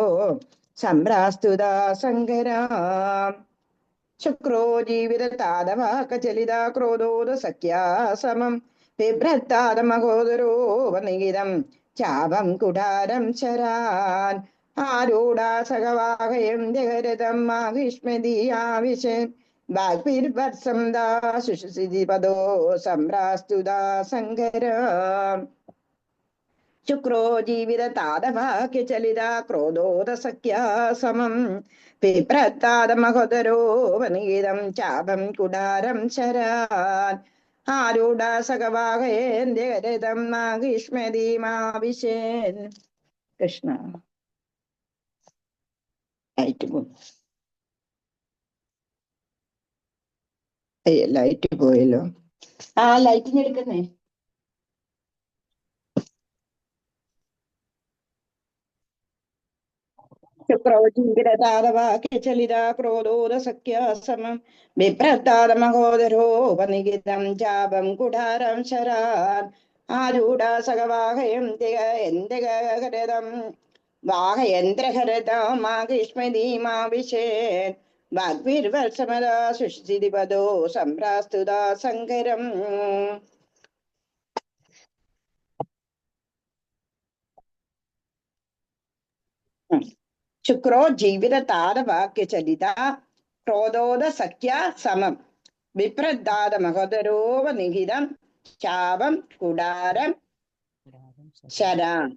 സംഭ്രാസ്തുതാ സങ്കരാം. ശുക്രോ ജീവിതതാടവകചലിത ക്രോധോദ സഖ്യാസമം ബിഭ്രത്താതമഗോദരോ വനികിരം ചാപം കുടാരം ശരാൻ ആരൂഢാസകവാഹയം ജഗരതം മാഹിഷ്മതീയാവിശൻ വാഗ്ഭിർവർഷം ദാശുഷിപദോ സംഭ്രാസ്തുതാ സങ്കരാം. ശുക്രോ ജീവിതതാടവകചലിത ക്രോധോദ സഖ്യാസമം ബിഭ്രത്താതമഗോദരോ വനികിരം ചാപം കുടാരം ശരാൻ ആരൂഢാസകവാഹേന്ദ്യരതം മാഹിഷ്മതീമാവിശേൻ. കൃഷ്ണ ആയിട്ട് പോകും. ലൈറ്റ് പോയല്ലോ. ലൈറ്റിന് എടുക്കുന്നേ. ശുക്രോചിരതാരവാക്യചലിതാ ക്രോധോദസഖ്യാസമം ബിഭ്രത്താരമഹോദരോപനികിതം ചാപം കുടാരം ശരാൻ ആരൂഢാസകവാഹയം യന്ത്രഹരതം വാഹയന്ത്രഹരതമാകിഷ്മതീമാവിശേൻ വാഗ്വിർവത്സമദാ സുഷിതിപദോ സംപ്രാസ്തുതാ സങ്കരം. ശുക്രോ ജീവിതതാരവാക്യചലിത ക്രോധോദസഖ്യ സമം വിപ്രദാതമഹോദരോപനിഹിതം ചാപം കുടാരം ശരാൻ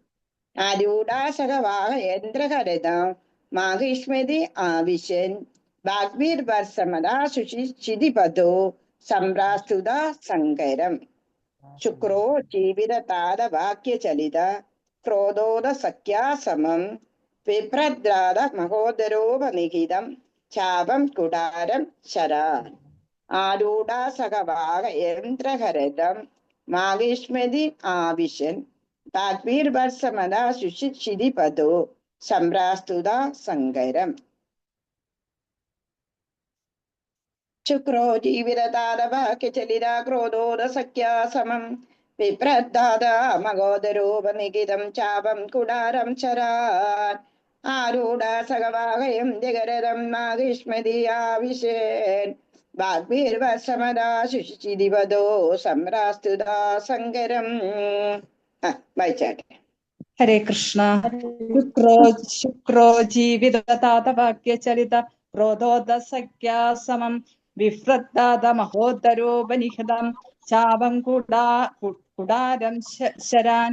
ആരൂഢാസകവാഹയന്ത്രഹരതം മാഹിഷ്മതി ആവിശൻ വാഗ്വീർവർസമദാ ശുചിതിപദോ സംപ്രാസ്തുത സങ്കരം. ശുക്രോ ജീവിതതാരവാക്യചലിത ക്രോധോദസഖ്യ സമം വിഭ്രദ്രാത മഹോദരോപനിഹിതം ചാപം കുടാരം ശരാൻ ആരൂഢാസകവാഹയന്ത്രഹരതം മാഹിഷ്മതി ആവിശൻ വാഗ്വീർവർസമദാ ശുചിതിപദോ സംപ്രാസ്തുത സങ്കരം. ശുക്രോ ജീവിതതാരവാക്യചലിത ക്രോധോദസഖ്യ സമം വിപ്രദാത മഹോദരോപനിഹിതം ചാപം കുടാരം ശരാൻ ആരൂഢാസകവാഹയം ജഗരഥം മാഹിഷ്മതി ആവിശേൻ വാഗ്വീർവസമദാ ശുചിതിപദോ സംപ്രാസ്തുതാ സങ്കരം. വായിച്ചാട്ടെ. ഹരേ കൃഷ്ണ. ശുക്രോ ജീവിതതാതവാക്യചലിത ക്രോധോദസഖ്യാസമം വിഭ്രദ്ദാത മഹോദരോപനിഹിതം ചാപം കുടാരം ശരാൻ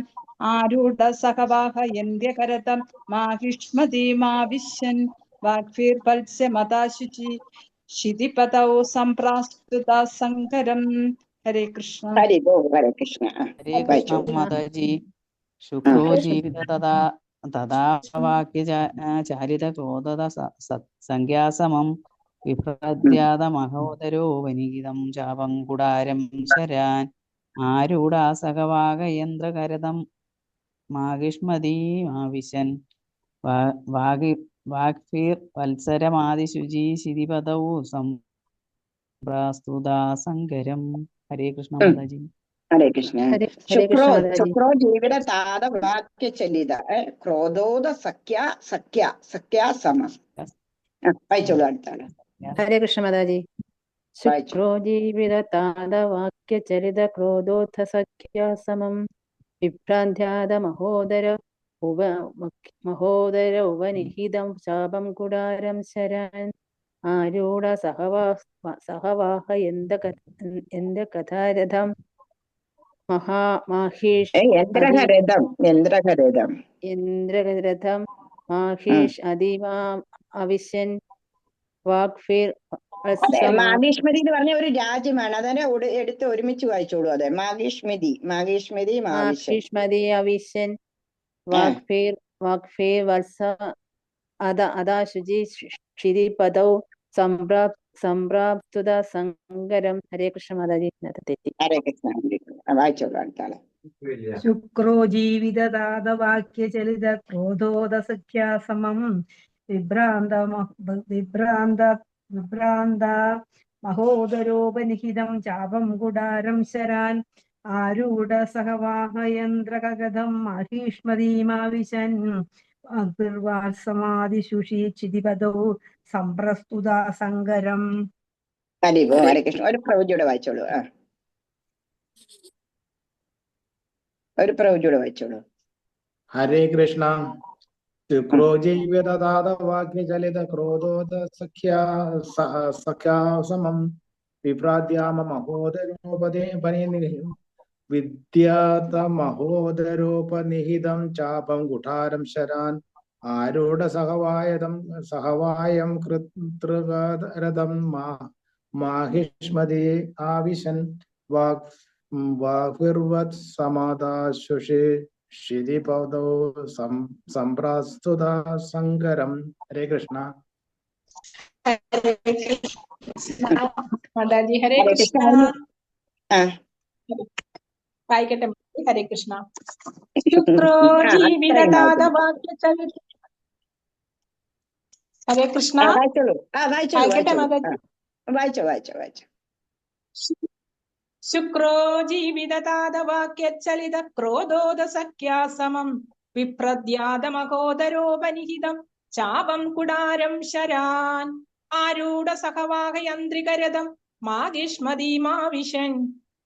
ആരൂഢസഹവാഹയന്ത്യകരതം മാഹിഷ്മതീമാവിശൻ വാഗ്വീർവത്സമദാ ശുചിതിപദോ സംപ്രാസ്തുത സങ്കരം. ഹരേ കൃഷ്ണ. ഹരി കൃഷ്ണ. ഹരേ കൃഷ്ണ മാതാജി. ശുക്രോ ജീവിത തഥാ വാക്യചാരിത ക്രോധത സംഖ്യാസമം വിഭ്രദ്യാത മഹോദരോ വനിഹിതം ചാപം കുടാരം ശരാൻ ആരൂഢാസകവാഹയന്ത്രകരതം മാഹിഷ്മതീമാവിശൻ വാഗ്വീർ വത്സരമാദിശുചിതിപദൗ സംപ്രാസ്തുതാ സങ്കരം. ഹരേ കൃഷ്ണ മാതാജി. ഹരേ കൃഷ്ണ. ശുക്രോ ജീവിതതാരവാക്യചലിത ക്രോധോദസഖ്യ സമം. വായിച്ചോളൂ അടുത്താണ്. ഹരേ കൃഷ്ണ മാതാജി. ശുക്രോ ജീവിതതാരവാക്യചലിത ക്രോധോദസഖ്യ സമം വിഭ്രാന്ത്യാത മഹോദര ഉപനിഹിതം ചാപം കുടാരം ശരാൻ ആരൂഢ സഹവാഹയന്ത്രകഥാരഥം യന്ത്രകരഥം മാഹേഷ് അവിശൻ വാഗ്വീർ. മാഹിഷ്മതി എന്ന് പറഞ്ഞ ഒരു രാജ്യമാണ്. അതിനെ എടുത്ത് ഒരുമിച്ച് വായിച്ചോളൂ. അതെ, മാഹിഷ്മതി അവിശൻ വാഗ്വീർ വത്സ അദാ ശുചിതിപദൗ സംപ്രാപ്തുത സങ്കരം. ഹരേ കൃഷ്ണ മാതാജി. തെറ്റി. ഹരേ കൃഷ്ണ. വായിച്ചോളൂ അടുത്താണ്. ശുക്രോ ജീവിതതാതവാക്യചലിത ക്രോധോദസഖ്യ സമം വിഭ്രാന്ത മഹോദരോപനിഹിതം ചാപം കുടാരം ശരാൻ ആരൂഢ സഹവാഹയന്ത്രകഥം മാഹീഷ്മതീമാവിശൻ വാഗ്വിർവാത്സമാദിശുചിതിപദൗ സംപ്രസ്തുത സങ്കരം. ഹരേ കൃഷ്ണ. ഒരു പ്രവചിയുടെ വായിച്ചോളൂ. ഒരു പ്രവചിയുടെ വായിച്ചോളൂ. ഹരേ കൃഷ്ണ. ശുക്രോ ജീവിതതാതവാക്യചലിത ക്രോധോദസഖ്യാസമം വിഭ്രാദ്യാമ മഹോദരോപനിഹിതം വിദ്യാത മഹോദരോപനിഹിതം ചാപം കുഠാരം ശരാൻ ആരൂഢ സഹവായം കൃതൃകരഥം മാഹിഷ്മതി ആവിശൻ മാതാജി ഹരേ ഹരേ കൃഷ്ണ. കൃഷ്ണ. ആ വായിക്കട്ടെ മാതാജി. ഹരേ കൃഷ്ണ. ശുക്രോ ജീവിതദാത വാക്യചലി. ഹരേ കൃഷ്ണ. വായിച്ചോളൂ. വായിച്ചോളൂ. വായിക്കട്ടെ വായിച്ചോളൂ. മാതാജി. വായിച്ചോ. ശുക്രോ ജീവിതദാത വാക്യചലിത ക്രോധോദ സഖ്യാസമം വിപ്രദ്യാതമഹോദരോപനിഹിതം ചാപം കുടാരം ശരാൻ ആരൂഢ സഹവാഹയന്ത്രികരഥം മാഗിഷ്മദീമാവിശൻ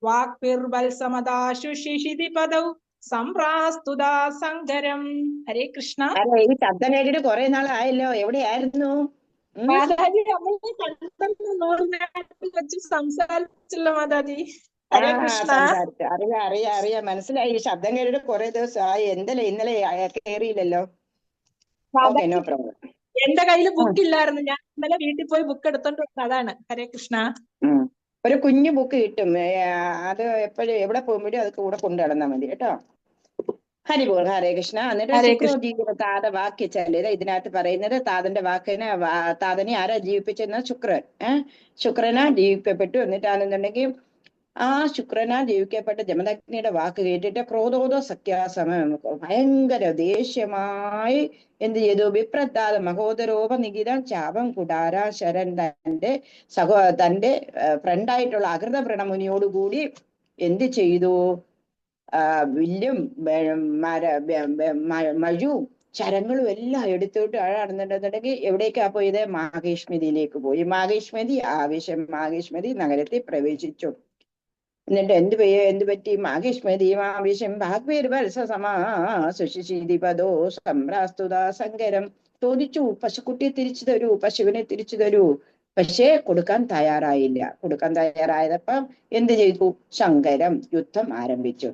വാക്പിർവത്സമദാശുഷിഷിതി പദൗ സംപ്രാസ്തുതാ സങ്കരം. ഹരേ കൃഷ്ണ. അതെ, ഈ ശബ്ദം കേട്ടിട്ട് കുറെ നാളായല്ലോ. എവിടെയായിരുന്നു? മാതാജി നമ്മൾ വെച്ച് സംസാരിച്ചല്ലോ മാതാജി. ഹരേ കൃഷ്ണ. സംസാരിച്ചു. അറിയാം. മനസ്സിലായി. ഈ ശബ്ദം കേട്ടിട്ട് കുറെ ദിവസമായി. ഇന്നലെ കേറിയില്ലല്ലോ. Okay, no problem. എന്റെ കയ്യിൽ ബുക്ക് ഇല്ലായിരുന്നു. ഞാൻ ഇന്നലെ വീട്ടിൽ പോയി ബുക്ക് എടുത്തോണ്ട് അതാണ്. ഹരേ കൃഷ്ണ. ഒരു കുഞ്ഞു ബുക്ക് കിട്ടും. അത് എപ്പോഴും എവിടെ പോകുമ്പോഴും അത് കൂടെ കൊണ്ടു നടന്നാൽ മതി കേട്ടോ. ഹരിബോൾ. ഹരേ കൃഷ്ണ. എന്നിട്ട് താത വാക്യച്ചല്ലേത് ഇതിനകത്ത് പറയുന്നത് താതന്റെ താതനെ ആരാ ജീവിപ്പിച്ചെന്ന ശുക്രൻ. ശുക്രനാ ജീവിക്കപ്പെട്ടു. എന്നിട്ടാണെന്നുണ്ടെങ്കിൽ ആ ശുക്രനാ ജീവിക്കപ്പെട്ട ജമദഗ്നിയുടെ വാക്ക് കേട്ടിട്ട് ക്രോധോദ സഖ്യാസമം ഭയങ്കര ദേഷ്യമായി എന്ത് ചെയ്തു? വിപ്രദാത മഹോദരോപനികിതം ചാപം കുടാര ശരൻ തന്റെ ഫ്രണ്ടായിട്ടുള്ള അകൃത വ്രണമുനിയോടുകൂടി എന്ത് ചെയ്തു? വില്ലും മഴുവും ശരങ്ങളും എല്ലാം എടുത്തോട്ട് ആണെന്നുണ്ടെന്നുണ്ടെങ്കിൽ എവിടേക്കാ പോയത്? മാഗേഷ്മതിയിലേക്ക് പോയി. മാഗേഷ്മതി നഗരത്തിൽ പ്രവേശിച്ചു. എന്നിട്ട് എന്ത് പറ്റി? മാഗേഷ്മതിമാവിശം ഭാഗ്വീർവത്സമാസുഷിപദോ സംപ്രാസ്തുത സങ്കരം. ചോദിച്ചു, പശുക്കുട്ടിയെ തിരിച്ചു തരൂ, പശുവിനെ തിരിച്ചു തരൂ. പക്ഷേ കൊടുക്കാൻ തയ്യാറായതപ്പം എന്ത് ചെയ്തു? ശങ്കരം യുദ്ധം ആരംഭിച്ചു.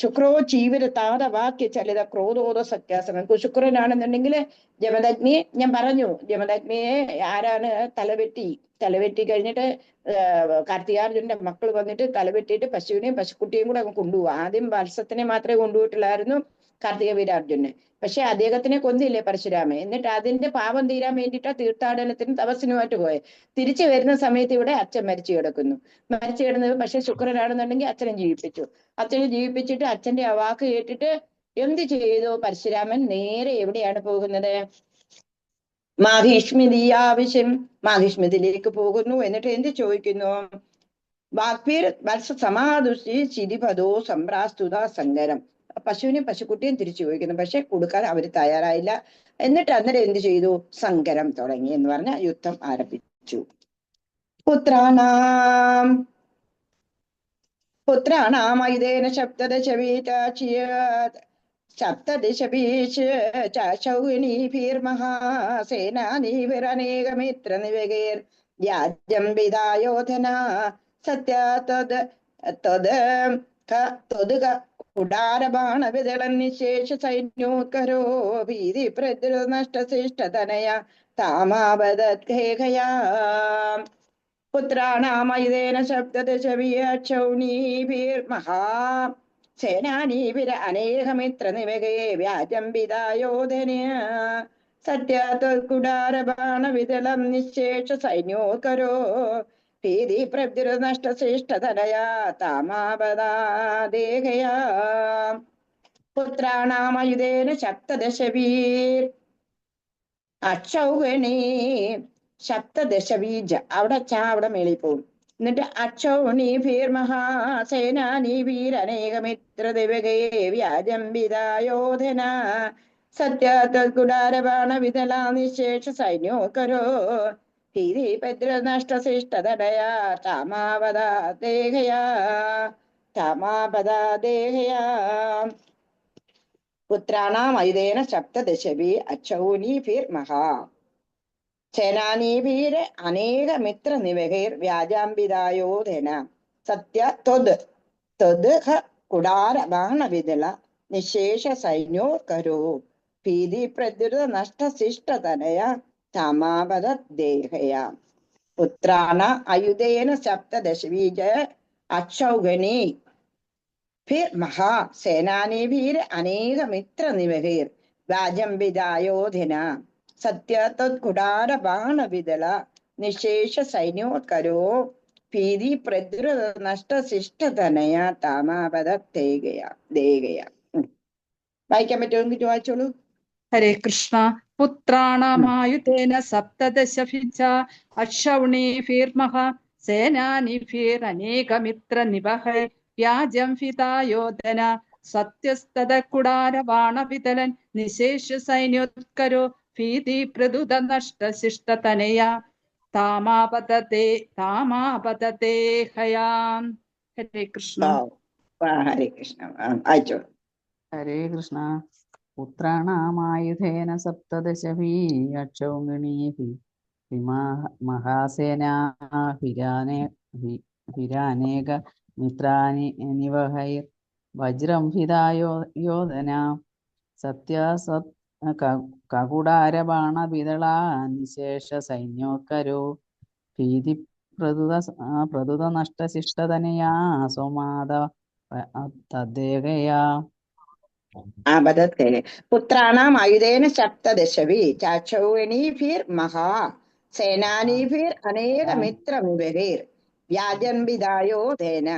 ശുക്രോ ജീവിത താത വാക്യ ചലിത ക്രോധോദ സഖ്യാസനം. ശുക്രനാണെന്നുണ്ടെങ്കിൽ ജമദഗ്നിയെ ഞാൻ പറഞ്ഞു, ജമദഗ്നിയെ ആരാണ് തലവെട്ടി കഴിഞ്ഞിട്ട് കാർത്തികാർജുനന്റെ മക്കൾ വന്നിട്ട് തലവെട്ടിയിട്ട് പശുവിനെയും പശുക്കുട്ടിയും കൂടെ അങ്ങ് കൊണ്ടുപോകും. ആദ്യം വത്സത്തിനെ മാത്രമേ കൊണ്ടുപോയിട്ടുള്ളായിരുന്നു, കാർത്തിക വീരാർജുനെ. പക്ഷെ അദ്ദേഹത്തിനെ കൊന്നില്ലേ പരശുരാമൻ. എന്നിട്ട് അതിന്റെ പാപം തീരാൻ വേണ്ടിയിട്ടാ തീർത്ഥാടനത്തിനും തപസ്സിനുമായിട്ട് പോയത്. തിരിച്ചു വരുന്ന സമയത്ത് ഇവിടെ അച്ഛൻ മരിച്ചു കിടന്നത്. പക്ഷെ ശുക്രനാണെന്നുണ്ടെങ്കിൽ അച്ഛനെ ജീവിപ്പിച്ചിട്ട് അച്ഛന്റെ ആ വാക്ക് കേട്ടിട്ട് എന്ത് ചെയ്തു? പരശുരാമൻ നേരെ എവിടെയാണ് പോകുന്നത്? മാഹിഷ്മതിയിലേക്ക് പോകുന്നു. എന്നിട്ട് എന്ത് ചോദിക്കുന്നു? വാക്വീർ വത്സ സമാദുഷി ചിരിപദോ സംപ്രാസ്തുത സങ്കരം. പശുവിനെയും പശുക്കുട്ടിയും തിരിച്ചു ചോദിക്കുന്നു. പക്ഷെ കൊടുക്കാൻ അവർ തയ്യാറായില്ല. എന്നിട്ട് അന്നേരം എന്ത് ചെയ്തു? സങ്കരം തുടങ്ങി എന്ന് പറഞ്ഞ യുദ്ധം ആരംഭിച്ചു. പുത്രാണാമൈതേന സപ്തദിശബീർമഹാസേനാനീഭിരനേകമിത്രനിവകേർ യാജ്യം വിദായോധന കുടാരബാണവിദളനിശേഷ സൈന്യോത്കരോ ഭീതി പ്രതിനഷ്ടശിഷ്ടതനയ താമാവദേഹയാ. പുത്രാണാമൈതേന സേനാനീഭിര അനേകമിത്രനിവകേ വ്യാജം വിദായോധന സത്യാത്കുടാരബാണവിദളം നിശേഷ സൈന്യോത്കരോ ഭീതി പ്രതിനഷ്ടശിഷ്ടതനയാ താമാവദേഹയാ. പുത്രാണാമയുധേന സപ്തദശവീർ അക്ഷൗഗണീ സപ്തദശബീജ അവിടെ മേളിൽ പോകും. എന്നിട്ട് അക്ഷൗണീഭീർമഹാസേനാനീഭീരനേകമിത്രദിവകേ വ്യാജം വിദായോധന സത്യാത്കുടാരബാണവിദളാ നിശേഷ സൈന്യോകരോ ഭീതി ഭദ്രനഷ്ടശിഷ്ടതടയാ താമാവദാദേഹയാ. പുത്രാണാമൈതേന സപ്തദശഭി അക്ഷൗനീഭിർമഹാ സേനാനീഭീര അനേകമിത്ര നിവഹേർ വ്യാജാംബിതായോധന സത്യ കുടാര ബാണവിദള നിശേഷ സൈന്യോ കരോ ഭീതി പ്രദ്രുത നഷ്ടശിഷ്ടതനയ താമാവദേഹയ. പുത്രാണ അയുധേന സപ്തദശബീജ അക്ഷൗഗണീ മഹാസേനാനീഭീര അനേകമിത്ര നിവഹേർ വ്യാജംബിതായോധന സത്യത്കുടാര ബാണവിതള നിശേഷ സൈന്യോത്കരോ ഭീതി പ്രദ്രുത നഷ്ടശിഷ്ടതനയ താമാപതേകയ ദേകയ. വായിക്കാൻ പറ്റുമെങ്കിൽ വായിച്ചോളൂ. ഹരേ കൃഷ്ണ. പുത്രാണാമായുധേന സപ്തദശഭിജ അക്ഷൗണീഭിർമഹ സേനാനിഭിരനേകമിത്ര നിവഹൈ വ്യാജം ഹിതായോധന സത്യസ്തദകുടാരബാണവിതലൻ നിശേഷ സൈന്യോത്കരോ ഭീതി പ്രതുത നഷ്ടശിഷ്ടതനയ താമാപതത്തെ ഹയാം. ഹരേ കൃഷ്ണ. ഹരേ കൃഷ്ണ. വായിച്ചോളൂ. ഹരേ കൃഷ്ണ. പുത്രാണാമായുധേന സപ്തദശഭി അക്ഷൗഹിണീഭി മഹാസേനാഭിരാനേക മിത്രാനി നിവഹൈർ വജ്രം ഹിതായോധന സത്യസത് കകുടാരബാണവിതളാ നിശേഷ സൈന്യോത്കരോ ഭീതി പ്രതുത നഷ്ടശിഷ്ടതനയാ സോമാദ തദ്ദേകയാ. പുത്രാണാം ആയുധേന സപ്തദശഭി ചാക്ഷൗഹിണീഭിർമഹാ സേനാനീഭിർ അനേകമിത്രമിവഹൈർ വ്യാജം വിധായോധേന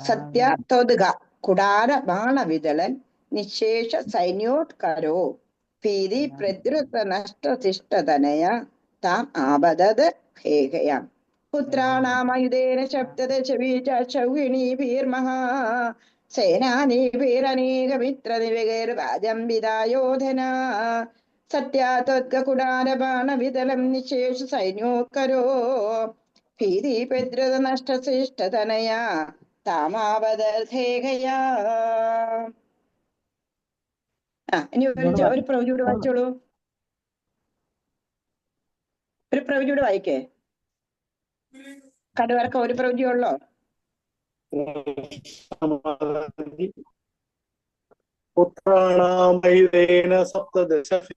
സത്യത്വദ്ഗ കുടാര ബാണവിതളൻ നിശേഷ സൈന്യോത്കരോ ഭീതി പ്രദ്രുത നഷ്ടശിഷ്ടതനയ താം ആപതത് ഹേഹയാം. പുത്രാണാമയുധേന സപ്തദശഭി ചാക്ഷൗഹിണീഭിർമഹാ സേനാനീഭിരനേകമിത്രനിവഹൈർവാജം വിധായോധന സത്യാത്വദ്ഗകുടാരബാണവിതലം നിശേഷ സൈന്യോത്കരോ ഭീതി പ്രദ്രുത നഷ്ടശിഷ്ടതനയ താമാവതേകയാ. ഇനി ഒരു പ്രവചിയോട് വായിച്ചോളൂ. ഒരു പ്രവചിയോട് വായിക്കേ. കടുവറക്ക ഒരു പ്രവചിയുള്ളോ? പുത്രാണാമൈതേന സപ്തദശഭിർമഹാ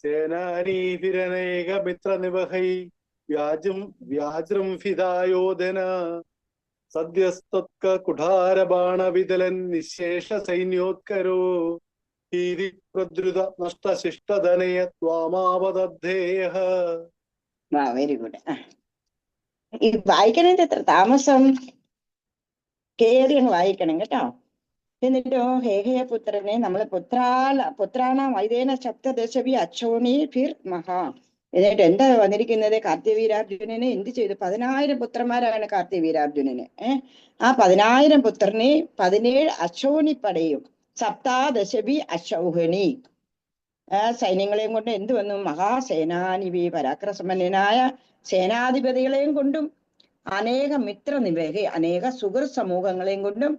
സേനാനീഭിരനേകമിത്രനിവഹൈ വ്യാജ്രം ഫിദായോധന സദ്യസ്തത്കുഠാരബാണവിതലൻ നിശേഷ സൈന്യോത്കരോ ഭീതി പ്രദ്രുത നഷ്ടശിഷ്ടതനയ ത്വാമാവതദ്ധേയഃ. Very good. ഈ വായിക്കണതിന്റെ എത്ര താമസം? കേറി അങ്ങ് വായിക്കണം കേട്ടോ. എന്നിട്ടോ ഹേഹയ പുത്രനെ നമ്മള് പുത്രാണ വൈദേന സപ്തദശഭി അക്ഷോണീഭിർ മഹാ. എന്നിട്ട് എന്താ വന്നിരിക്കുന്നത്? കാർത്തികവീരാർജുനനെ എന്ത് ചെയ്തു? 10,000 പുത്രന്മാരാണ് കാർത്തികവീരാർജുനന്. ആ 10,000 പുത്രനെ 17 അക്ഷോണിപ്പടയും സപ്താദശഭി അക്ഷൗഹിണി സൈന്യങ്ങളെയും കൊണ്ട് എന്ത് വന്നു? മഹാസേനാനിവി പരാക്രമസമ്പന്നനായ സേനാധിപതികളെയും കൊണ്ടും അനേക മിത്രനിവഹ അനേക സുഹൃത് സമൂഹങ്ങളെയും കൊണ്ടും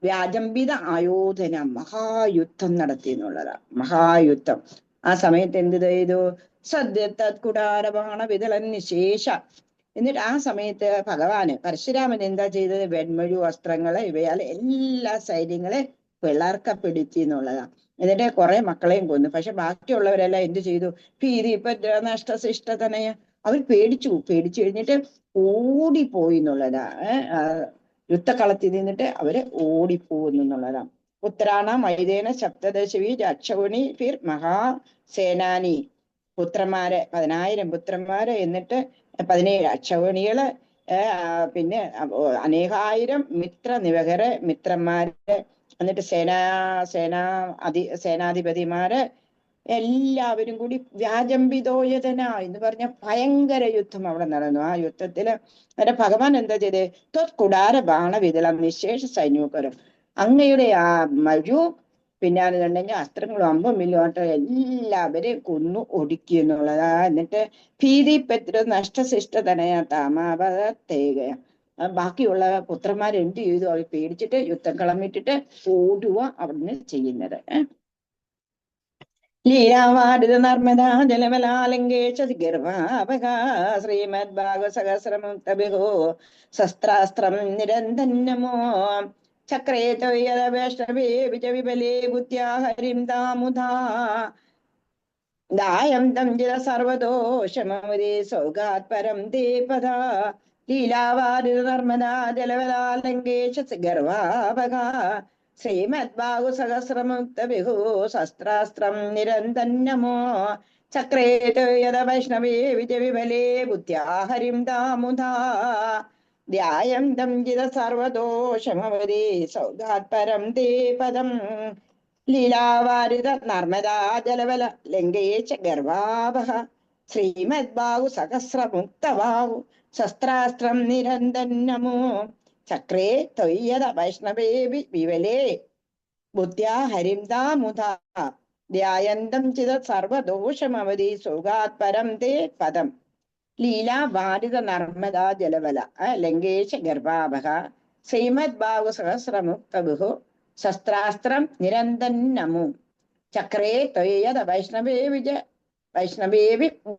വ്യാജംബിത ആയോധന മഹായുദ്ധം നടത്തി എന്നുള്ളതാ. മഹായുദ്ധം. ആ സമയത്ത് എന്ത് ചെയ്തു? സദ്യത്കുടാരബാണ വിതളൻ നിശേഷ. എന്നിട്ട് ആ സമയത്ത് ഭഗവാന് പരശുരാമൻ എന്താ ചെയ്തത്? വെൺമഴു വസ്ത്രങ്ങളെ ഇവയാൽ എല്ലാ സൈന്യങ്ങളെ പിളർക്കപ്പെടുത്തി എന്നുള്ളതാ. എന്നിട്ട് കുറെ മക്കളെയും കൊന്നു. പക്ഷെ ബാക്കിയുള്ളവരെല്ലാം എന്ത് ചെയ്തു? ഭീതി നഷ്ടശിഷ്ടതനയ അവർ പേടിച്ചു കഴിഞ്ഞിട്ട് ഓടിപ്പോയി എന്നുള്ളതാ. യുദ്ധക്കളത്തിൽ നിന്നിട്ട് അവര് ഓടിപ്പോകുന്നു എന്നുള്ളതാ. പുത്രാണ മൈദേന സപ്തദശവി അക്ഷൗണി ഫിർ മഹാസേനാനി പുത്രന്മാര് 10,000 പുത്രന്മാര്, എന്നിട്ട് 17 അക്ഷൗണികള്, പിന്നെ അനേകായിരം മിത്രന്മാര്, എന്നിട്ട് സേനാധിപതിമാര് എല്ലാവരും കൂടി വ്യാജംബിതോയതന എന്ന് പറഞ്ഞ ഭയങ്കര യുദ്ധം അവിടെ നടന്നു. ആ യുദ്ധത്തില് അവിടെ ഭഗവാൻ എന്താ ചെയ്തത്? ത്വത്കുടാര ബാണവിതളം നിശേഷ സൈന്യോക്കരം അങ്ങയുടെ ആ മഴു പിന്നാണെന്നുണ്ടെങ്കിൽ അസ്ത്രങ്ങളും അമ്പും മില്ലുമായിട്ട് എല്ലാവരെയും കൊന്നു ഒടുക്കി എന്നുള്ളതാ. എന്നിട്ട് ഭീതി പെത്ര നഷ്ടശിഷ്ടതനയ താമാപതേക ബാക്കിയുള്ള പുത്രന്മാർ എന്ത് ചെയ്തു? അവർ പേടിച്ചിട്ട് യുദ്ധം കളമിട്ടിട്ട് ഓടുക അവിടുന്ന് ചെയ്യുന്നത്. ലീലാവാരിത നർമ്മദാ ജലമലാലങ്കേശ ഗർഭാപക ശ്രീമദ് ഭാഗവസഹസ്രമം തബിഹോ ശസ്ത്രാസ്ത്രം നിരന്തന്നമോ ചക്രേ ത്വയദവേഷ്ടവേ വിജവിബലേ ബുദ്ധ്യാ ഹരിം താമുധാ ദായം തം ജിത സർവദോഷമവരേ സൗഗാത് പരം ദേ പദാ ലീലാവാരിത നർമ്മദാ ജലവലാലങ്കേശ ഗർഭാപക ശ്രീമദ്ബാഹു സഹസ്രമുക്ത വിഹു ശസ്ത്രാസ്ത്രം നിരന്തന്നമോ ചക്രേത യദ വൈഷ്ണവേ വിജവിമലേ ബുദ്ധ്യാഹരിം ദാമുധാ ധ്യായന്തം ജിത സർവദോഷമവതി സൗഗാത് പരം തേ പദം ലീലാവാരിത നർമ്മദാ ജലവല ലങ്കേശ ഗർഭാവഹ ശ്രീമദ്ബാഹു സഹസ്രമുക്തബാഹു ശസ്ത്രാസ്ത്രം നിരന്തന്നമോ ചക്രേ ത്വയ്യദ വൈഷ്ണവേ വിവലേ ബുദ്ധ്യാ ഹരിം ദാമുധാ ധ്യായന്തം ചിത സർവദോഷമവതി സുഖാത് പരം തേ പദം ലീലാ വാരിത നർമ്മദാ ജലവല ലങ്കേശ ഗർഭാവഹ ശ്രീമദ്ബാഹു സഹസ്രമുക്തബുഹു ശസ്ത്രാസ്ത്രം നിരന്തന്നമു ചക്രേ ത്വയ്യദ വൈഷ്ണവേ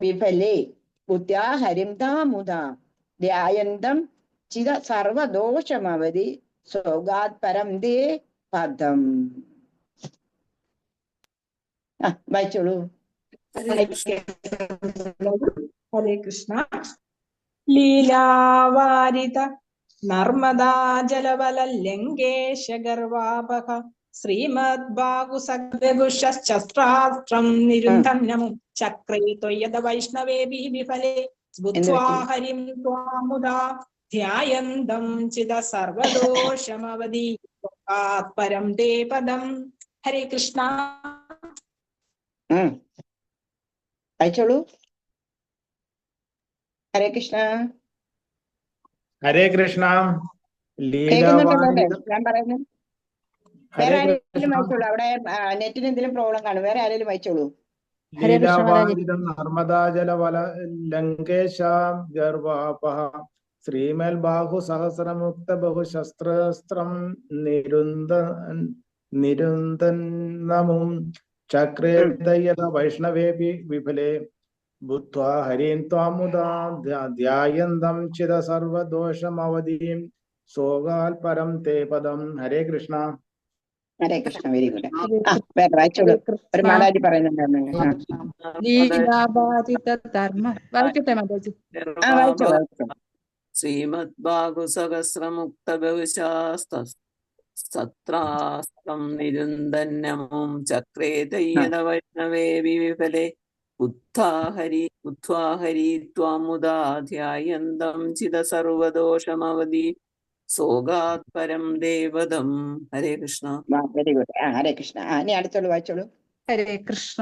വിഫലേ ബുദ്ധ്യാ ഹരിം ദാമുധാ ധ്യായന്തം ചിത സർവദോഷമവതി സോഗാത് പരം തേ പദം. വായിച്ചോളൂ. ഹരേ കൃഷ്ണ. ലീലാവാരിത നർമ്മദാ ജലവല ലങ്കേശ ഗർവാപഹ ശ്രീമദ്ബാഹു സഹസ്രാസ്ത്രം നിരുന്ധന്നമു ചക്രേ ത്വയ്യദ വൈഷ്ണവേ വിഫലേ ബുദ്ധ്വാ ഹരിം ത്വാമുദാ ധ്യായന്തം ചിത സർവദോഷമവതി പരം തേ പദം. ഹരേ കൃഷ്ണ. വായിച്ചോളൂ. ഹരേ കൃഷ്ണ. ഹരേ കൃഷ്ണ. കേൾക്കുന്നുണ്ടല്ലോ ഞാൻ പറയുന്നത്? വേറെ ഹരേ ആരെങ്കിലും വായിച്ചോളൂ. അവിടെ നെറ്റിന് എന്തെങ്കിലും പ്രോബ്ലം കാണും. വേറെ ആരെങ്കിലും വായിച്ചോളൂ. ലീലാവാരിതം നർമ്മദാജലവല ലങ്കേശാം ഗർവാപഹ ശ്രീമദ്ബാഹു സഹസ്രമുക്ത ബഹുശസ്ത്രാസ്ത്രം നിരുന്തന്നമും ചക്രേ ത്വയ്യദ വൈഷ്ണവേ വിഫലേ ബുദ്ധ്വാ ഹരിം ത്വാമുദാ ധ്യായന്തം ചിത സർവദോഷമവതീം സോഗാത് പരം തേ പദം. ഹരേ കൃഷ്ണ. ഹരേ കൃഷ്ണ. Very good. വേറെ വായിച്ചോളൂ. ഒരു മാതാജി പറയുന്നുണ്ടായിരുന്നു. ലീലാബാധിത ധർമ്മ വായിക്കട്ടെ മാതാജി. വായിച്ചോ വായിച്ചോ. ശ്രീമദ്ബാഹു സഹസ്രമുക്ത ബഹുശാസ്ത്രാസ്ത്രം നിരുന്തന്നമും ചക്രേ ത്വയ്യദ വൈഷ്ണവേ വിഫലേ ബുദ്ധ്വാ ഹരി ത്വാമുദാ ധ്യായന്തം ചിത സർവദോഷമവതി സോഗാത് പരം ദേവദം. ഹരേ കൃഷ്ണ. Very good. ഹരേ കൃഷ്ണ. ഇനി അടുത്തോളൂ. വായിച്ചോളൂ. ഹരേ കൃഷ്ണ.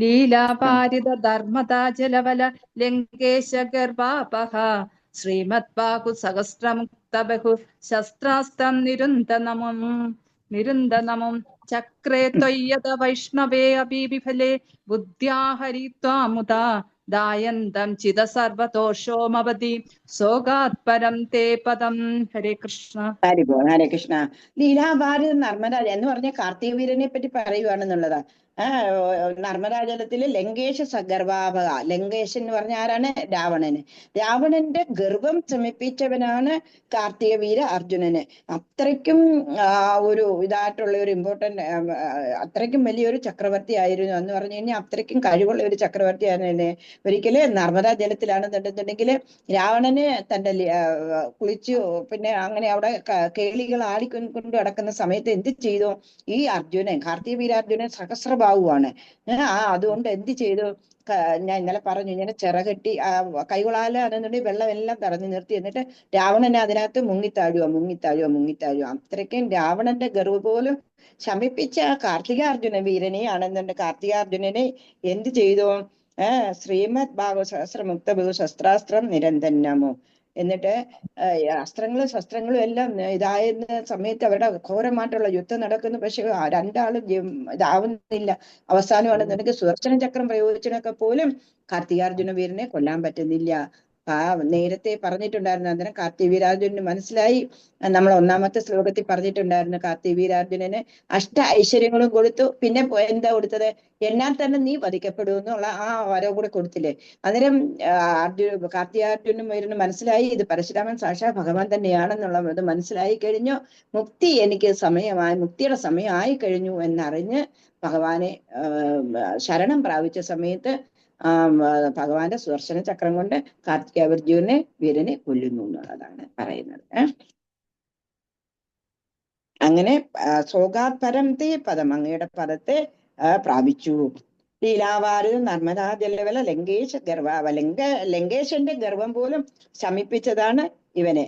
ലീലാപാരിത ധർമ്മദാ ജലവല ലങ്കേശ ഗർഭാപഹ ശ്രീമദ്ബാഹു സഹസ്രമുക്ത ബഹു ശസ്ത്രാസ്ത്രം നിരുന്തനമും ചക്രേ ത്വയ്യദ വൈഷ്ണവേ വിഫലേ ബുദ്ധ്യാ ഹരി ത്വാമുദാ ധായന്തം ചിത സർവദോഷോമവതി സോഗാത് പരം തേ പദം. ഹരേ കൃഷ്ണ. ഹരേ കൃഷ്ണ. ലീലാഭാരത നർമ്മദാ എന്ന് പറഞ്ഞ കാർത്തിക വീരനെ പറ്റി പറയുവാണെന്നുള്ളതാ. നർമ്മദാ ജലത്തില് ലങ്കേശ സഗർഭാപക. ലങ്കേശൻ എന്ന് പറഞ്ഞ ആരാണ്? രാവണന്. രാവണന്റെ ഗർഭം ശമിപ്പിച്ചവനാണ് കാർത്തിക വീര അർജുനന്. അത്രയ്ക്കും ഒരു ഇതായിട്ടുള്ള ഒരു ഇമ്പോർട്ടന്റ്, അത്രയ്ക്കും വലിയൊരു ചക്രവർത്തി ആയിരുന്നു എന്ന് പറഞ്ഞു കഴിഞ്ഞാൽ. അത്രയ്ക്കും കഴിവുള്ള ഒരു ചക്രവർത്തി ആയിരുന്നു. ഒരിക്കല് നർമ്മദാ ജലത്തിലാണെന്നുണ്ടെന്നുണ്ടെങ്കിൽ രാവണന് തന്റെ കുളിച്ചു പിന്നെ അങ്ങനെ അവിടെ കേളികൾ ആടിക്കൊണ്ട് കിടക്കുന്ന സമയത്ത് എന്ത് ചെയ്തു? ഈ അർജുനൻ, കാർത്തിക വീരാർജുനൻ സഹസ്രബാഹുവാണ്. അതുകൊണ്ട് എന്ത് ചെയ്തു? ഞാൻ ഇന്നലെ പറഞ്ഞു, ഇങ്ങനെ ചിറകെട്ടി കൈകൊളാലെന്നുണ്ടെങ്കിൽ വെള്ളം എല്ലാം തടഞ്ഞു നിർത്തി. എന്നിട്ട് രാവണനെ അതിനകത്ത് മുങ്ങിത്താഴുക. അത്രയ്ക്കും രാവണന്റെ ഗർവ് പോലും ശമിപ്പിച്ച ആ കാർത്തികാർജുന വീരനെ ആണെന്നുണ്ട്. കാർത്തികാർജുനനെ എന്ത് ചെയ്തു? ശ്രീമദ്ബാഹു സഹസ്രമുക്ത ബഹു ശസ്ത്രാസ്ത്രം നിരന്തന്നമോ. എന്നിട്ട് അസ്ത്രങ്ങളും ശസ്ത്രങ്ങളും എല്ലാം ഇതായിരുന്ന സമയത്ത് അവരുടെ ഘോരമായിട്ടുള്ള യുദ്ധം നടക്കുന്നു. പക്ഷെ രണ്ടാളും ഇതാവുന്നില്ല. അവസാനമാണെന്നുണ്ടെങ്കിൽ സുദർശന ചക്രം പ്രയോഗിച്ചതിനൊക്കെ പോലും കാർത്തികാർജുന വീരനെ കൊല്ലാൻ പറ്റുന്നില്ല. നേരത്തെ പറഞ്ഞിട്ടുണ്ടായിരുന്നു. അന്നേരം കാർത്തിക വീരാർജുനന് മനസ്സിലായി. നമ്മൾ ഒന്നാമത്തെ ശ്ലോകത്തിൽ പറഞ്ഞിട്ടുണ്ടായിരുന്നു, കാർത്തിക വീരാർജുനന് അഷ്ട ഐശ്വര്യങ്ങളും കൊടുത്തു. പിന്നെ എന്താ കൊടുത്തത്? എന്നാൽ തന്നെ നീ വധിക്കപ്പെടുമെന്നുള്ള ആ വരം കൂടെ കൊടുത്തില്ലേ. അന്നേരം കാർത്തികാർജുനും വീരന് മനസ്സിലായി, ഇത് പരശുരാമൻ സാക്ഷാ ഭഗവാൻ തന്നെയാണെന്നുള്ളത് മനസ്സിലായി കഴിഞ്ഞു. മുക്തി എനിക്ക് മുക്തിയുടെ സമയമായി കഴിഞ്ഞു എന്നറിഞ്ഞ് ഭഗവാനെ ശരണം പ്രാപിച്ച സമയത്ത് ഭഗവാന്റെ സുദർശന ചക്രം കൊണ്ട് കാർത്തികാർജുനനെ വീരനെ കൊല്ലുന്നു എന്നുള്ളതാണ് പറയുന്നത്. അങ്ങനെ സോഗാത് പരം തേ പദം, അങ്ങയുടെ പദത്തെ പ്രാപിച്ചു. ലീലാവാരു നർമ്മദാ ജലവല ലങ്കേശ ഗർവാവ, ലങ്കേശന്റെ ഗർവം പോലും ശമിപ്പിച്ചതാണ് ഇവനെ.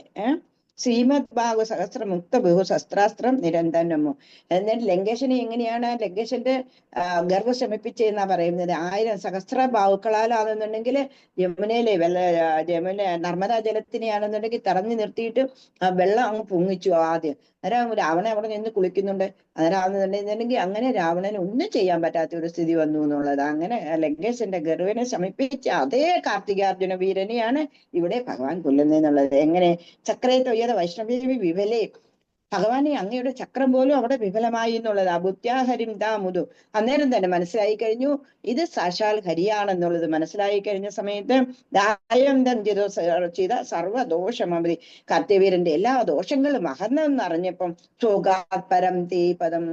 ശ്രീമദ് ബാഹു സഹസ്ര മുക്ത ബഹു ശസ്ത്രാസ്ത്രം നിരന്തരമോ. എന്നിട്ട് ലങ്കേശനെ എങ്ങനെയാണ് ലങ്കേശന്റെ ഗർവം ശമിപ്പിച്ചെന്നാ പറയുന്നത്? 1000 സഹസ്ര ബാഹുക്കളാലാണെന്നുണ്ടെങ്കിൽ യമുനയിലെ നർമ്മദാ ജലത്തിനെയാണെന്നുണ്ടെങ്കിൽ തടഞ്ഞു നിർത്തിയിട്ട് ആ വെള്ളം അങ്ങ് പൊങ്ങിച്ചു ആദ്യം. അന്നേരം രാവണൻ അവിടെ നിന്ന് കുളിക്കുന്നുണ്ട്. അന്നേരമാണെന്നുണ്ടെങ്കിൽ അങ്ങനെ രാവണന് ഒന്നും ചെയ്യാൻ പറ്റാത്ത ഒരു സ്ഥിതി വന്നു എന്നുള്ളത്. അങ്ങനെ ലങ്കേശന്റെ ഗർവിനെ ശമിപ്പിച്ച അതേ കാർത്തികാർജുന വീരനെയാണ് ഇവിടെ ഭഗവാൻ കൊല്ലുന്നതെന്നുള്ളത്. എങ്ങനെ? ചക്രേ തൊയ്യത വൈഷ്ണവി വിവലേ, ഭഗവാനെ അങ്ങയുടെ ചക്രം പോലും അവിടെ വിഫലമായി എന്നുള്ളത്. അബുദ്ധ്യാഹരിം ദാ മുതു, അന്നേരം തന്നെ മനസ്സിലായി കഴിഞ്ഞു ഇത് സാക്ഷാൽ ഹരിയാണെന്നുള്ളത്. മനസ്സിലായി കഴിഞ്ഞ സമയത്ത് ദായന്തം ചെയ്ത സർവദോഷമതി, കാർത്തികവീരന്റെ എല്ലാ ദോഷങ്ങളും അഹന്നെന്ന് അറിഞ്ഞപ്പം ശോകാത്പരം തേ പദം,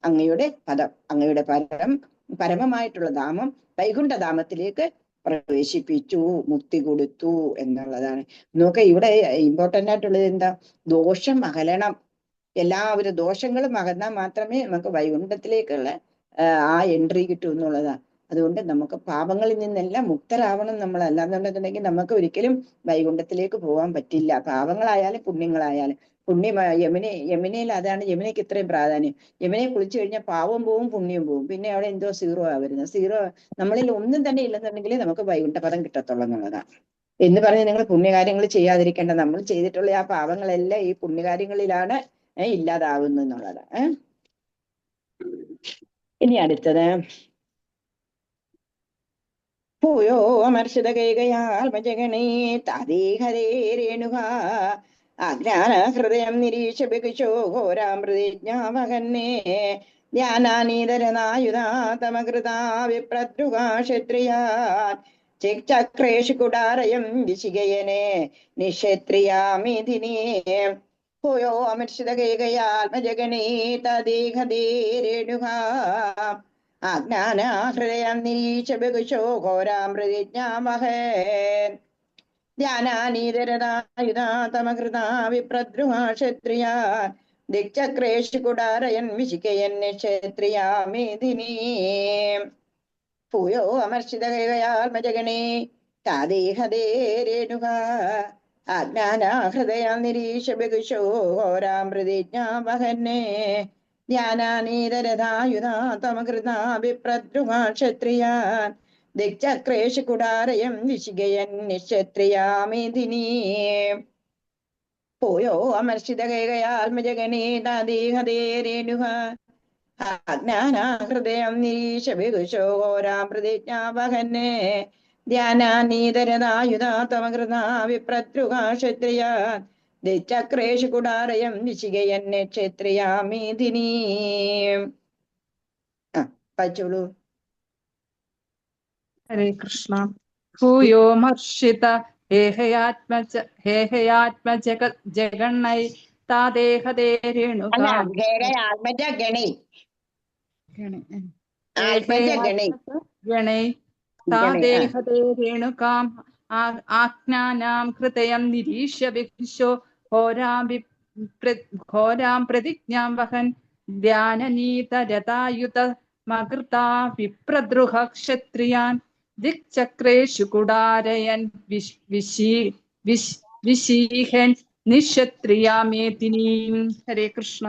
അങ്ങയുടെ പദം, അങ്ങയുടെ പരമമായിട്ടുള്ള ധാമം വൈകുണ്ഠധാമത്തിലേക്ക് പ്രവേശിപ്പിച്ചു, മുക്തി കൊടുത്തു എന്നുള്ളതാണ്. നോക്ക, ഇവിടെ ഇമ്പോർട്ടന്റ് ആയിട്ടുള്ളത് എന്താ? ദോഷം അകലണം. എല്ലാവരും ദോഷങ്ങളും അകന്നാൽ മാത്രമേ നമുക്ക് വൈകുണ്ഠത്തിലേക്കുള്ള ആ എൻട്രി കിട്ടൂ എന്നുള്ളതാണ്. അതുകൊണ്ട് നമുക്ക് പാപങ്ങളിൽ നിന്നെല്ലാം മുക്തരാവണം നമ്മൾ. അല്ലാന്നുണ്ടെന്നുണ്ടെങ്കിൽ നമുക്ക് ഒരിക്കലും വൈകുണ്ഠത്തിലേക്ക് പോകാൻ പറ്റില്ല. പാപങ്ങളായാലും പുണ്യങ്ങളായാലും. യമുനയിൽ അതാണ് യമുനയ്ക്ക് ഇത്രയും പ്രാധാന്യം. യമുനയെ കുളിച്ചു കഴിഞ്ഞാൽ പാവം പോവും പുണ്യം പോവും. പിന്നെ അവിടെ എന്തോ സീറോ ആ വരുന്നത്. സീറോ നമ്മളിൽ ഒന്നും തന്നെ ഇല്ലെന്നുണ്ടെങ്കിൽ നമുക്ക് വൈകുണ്ഠപദം കിട്ടത്തുള്ളൂ എന്നുള്ളതാണ്. എന്ന് പറഞ്ഞ് നിങ്ങൾ പുണ്യകാര്യങ്ങൾ ചെയ്യാതിരിക്കേണ്ട. നമ്മൾ ചെയ്തിട്ടുള്ള ആ പാപങ്ങളെല്ലാം ഈ പുണ്യകാര്യങ്ങളിലാണ് ഇല്ലാതാവുന്നു എന്നുള്ളത്. ഇനി അടുത്തത് ഭൂയോ അമർഷിത കൈകയാൽ മജഗണേ താതേ ഹരേ രേണുക അജ്ഞാന ഹൃദയം നിരീക്ഷ ബികുശോ ഘോരാം പ്രതിജ്ഞാമകന്നേ ധ്യാനാനീതരനായുധാതമകൃതാ വിപ്രദ്രുകാ ക്ഷത്രിയാൻ ചിക്ചക്രേഷു കുടാരയം വിശികയനെ നിക്ഷത്രിയാമിധിനേ ഭൂയോ അമർഷിത കൈകയാത്മജഗണേ തദേ ഹരേ രേണുക അജ്ഞാന ഹൃദയം നിരീക്ഷ ബികുശോ ഘോരാം പ്രതിജ്ഞാമഹൻ ധ്യാനാനീതരതായുധാതമകൃതാ വിപ്രദ്രുഹാ ക്ഷത്രിയാൻ ദിക്ചക്രേഷു കുടാരയൻ വിശികയൻ ക്ഷത്രിയാമേധിനീ ഭൂയോ അമർഷിത കൈകയാത്മജഗണേ താതേ ഹരേ രേണുക അജ്ഞാന ഹൃദയം നിരീക്ഷ ബികുശോ ഘോരാം പ്രതിജ്ഞാമഹന്നേ ധ്യാനാനീതരതായുധാതമകൃതാ വിപ്രദ്രുഹാ ക്ഷത്രിയാൻ ദിക്ചക്രേഷു കുടാരയം വിശികയൻ നിക്ഷത്രിയാമേധിനീ ഭൂയോ അമർഷിത കൈകയാത്മജഗണേ താതേ ഹരേ രേണുക അജ്ഞാന ഹൃദയം നിരീക്ഷ ബികുശോ ഘോരാം പ്രതിജ്ഞാമഹന്നേ ധ്യാനാനീതരതായുധാതമകൃതാ വിപ്രദ്രുഹാ ക്ഷത്രിയാൻ ദിക്ചക്രേഷു കുടാരയം വിശികയൻ ക്ഷത്രിയാമേധിനീ. വായിച്ചോളൂ. ഹരേ കൃഷ്ണ. ഭൂയോ മർഷിത ഹേഹയാത്മജഗണൈ താദേഹദേ രേണുക ഗണൈ താദേഹദേ രേണുകാം ആജ്ഞാനാം ഹൃദയം നിരീക്ഷ്യ വികുശോ ഘോരാം പ്രതിജ്ഞാം വഹൻ ധ്യാനനീതരതായുധ മകൃതാ വിപ്രദ്രുഹ ക്ഷത്രിയാൻ ദിക്ചക്രേഷു കുടാരയൻ വിശീഹൻ നിക്ഷത്രിയാമേതിനീം. ഹരേ കൃഷ്ണ.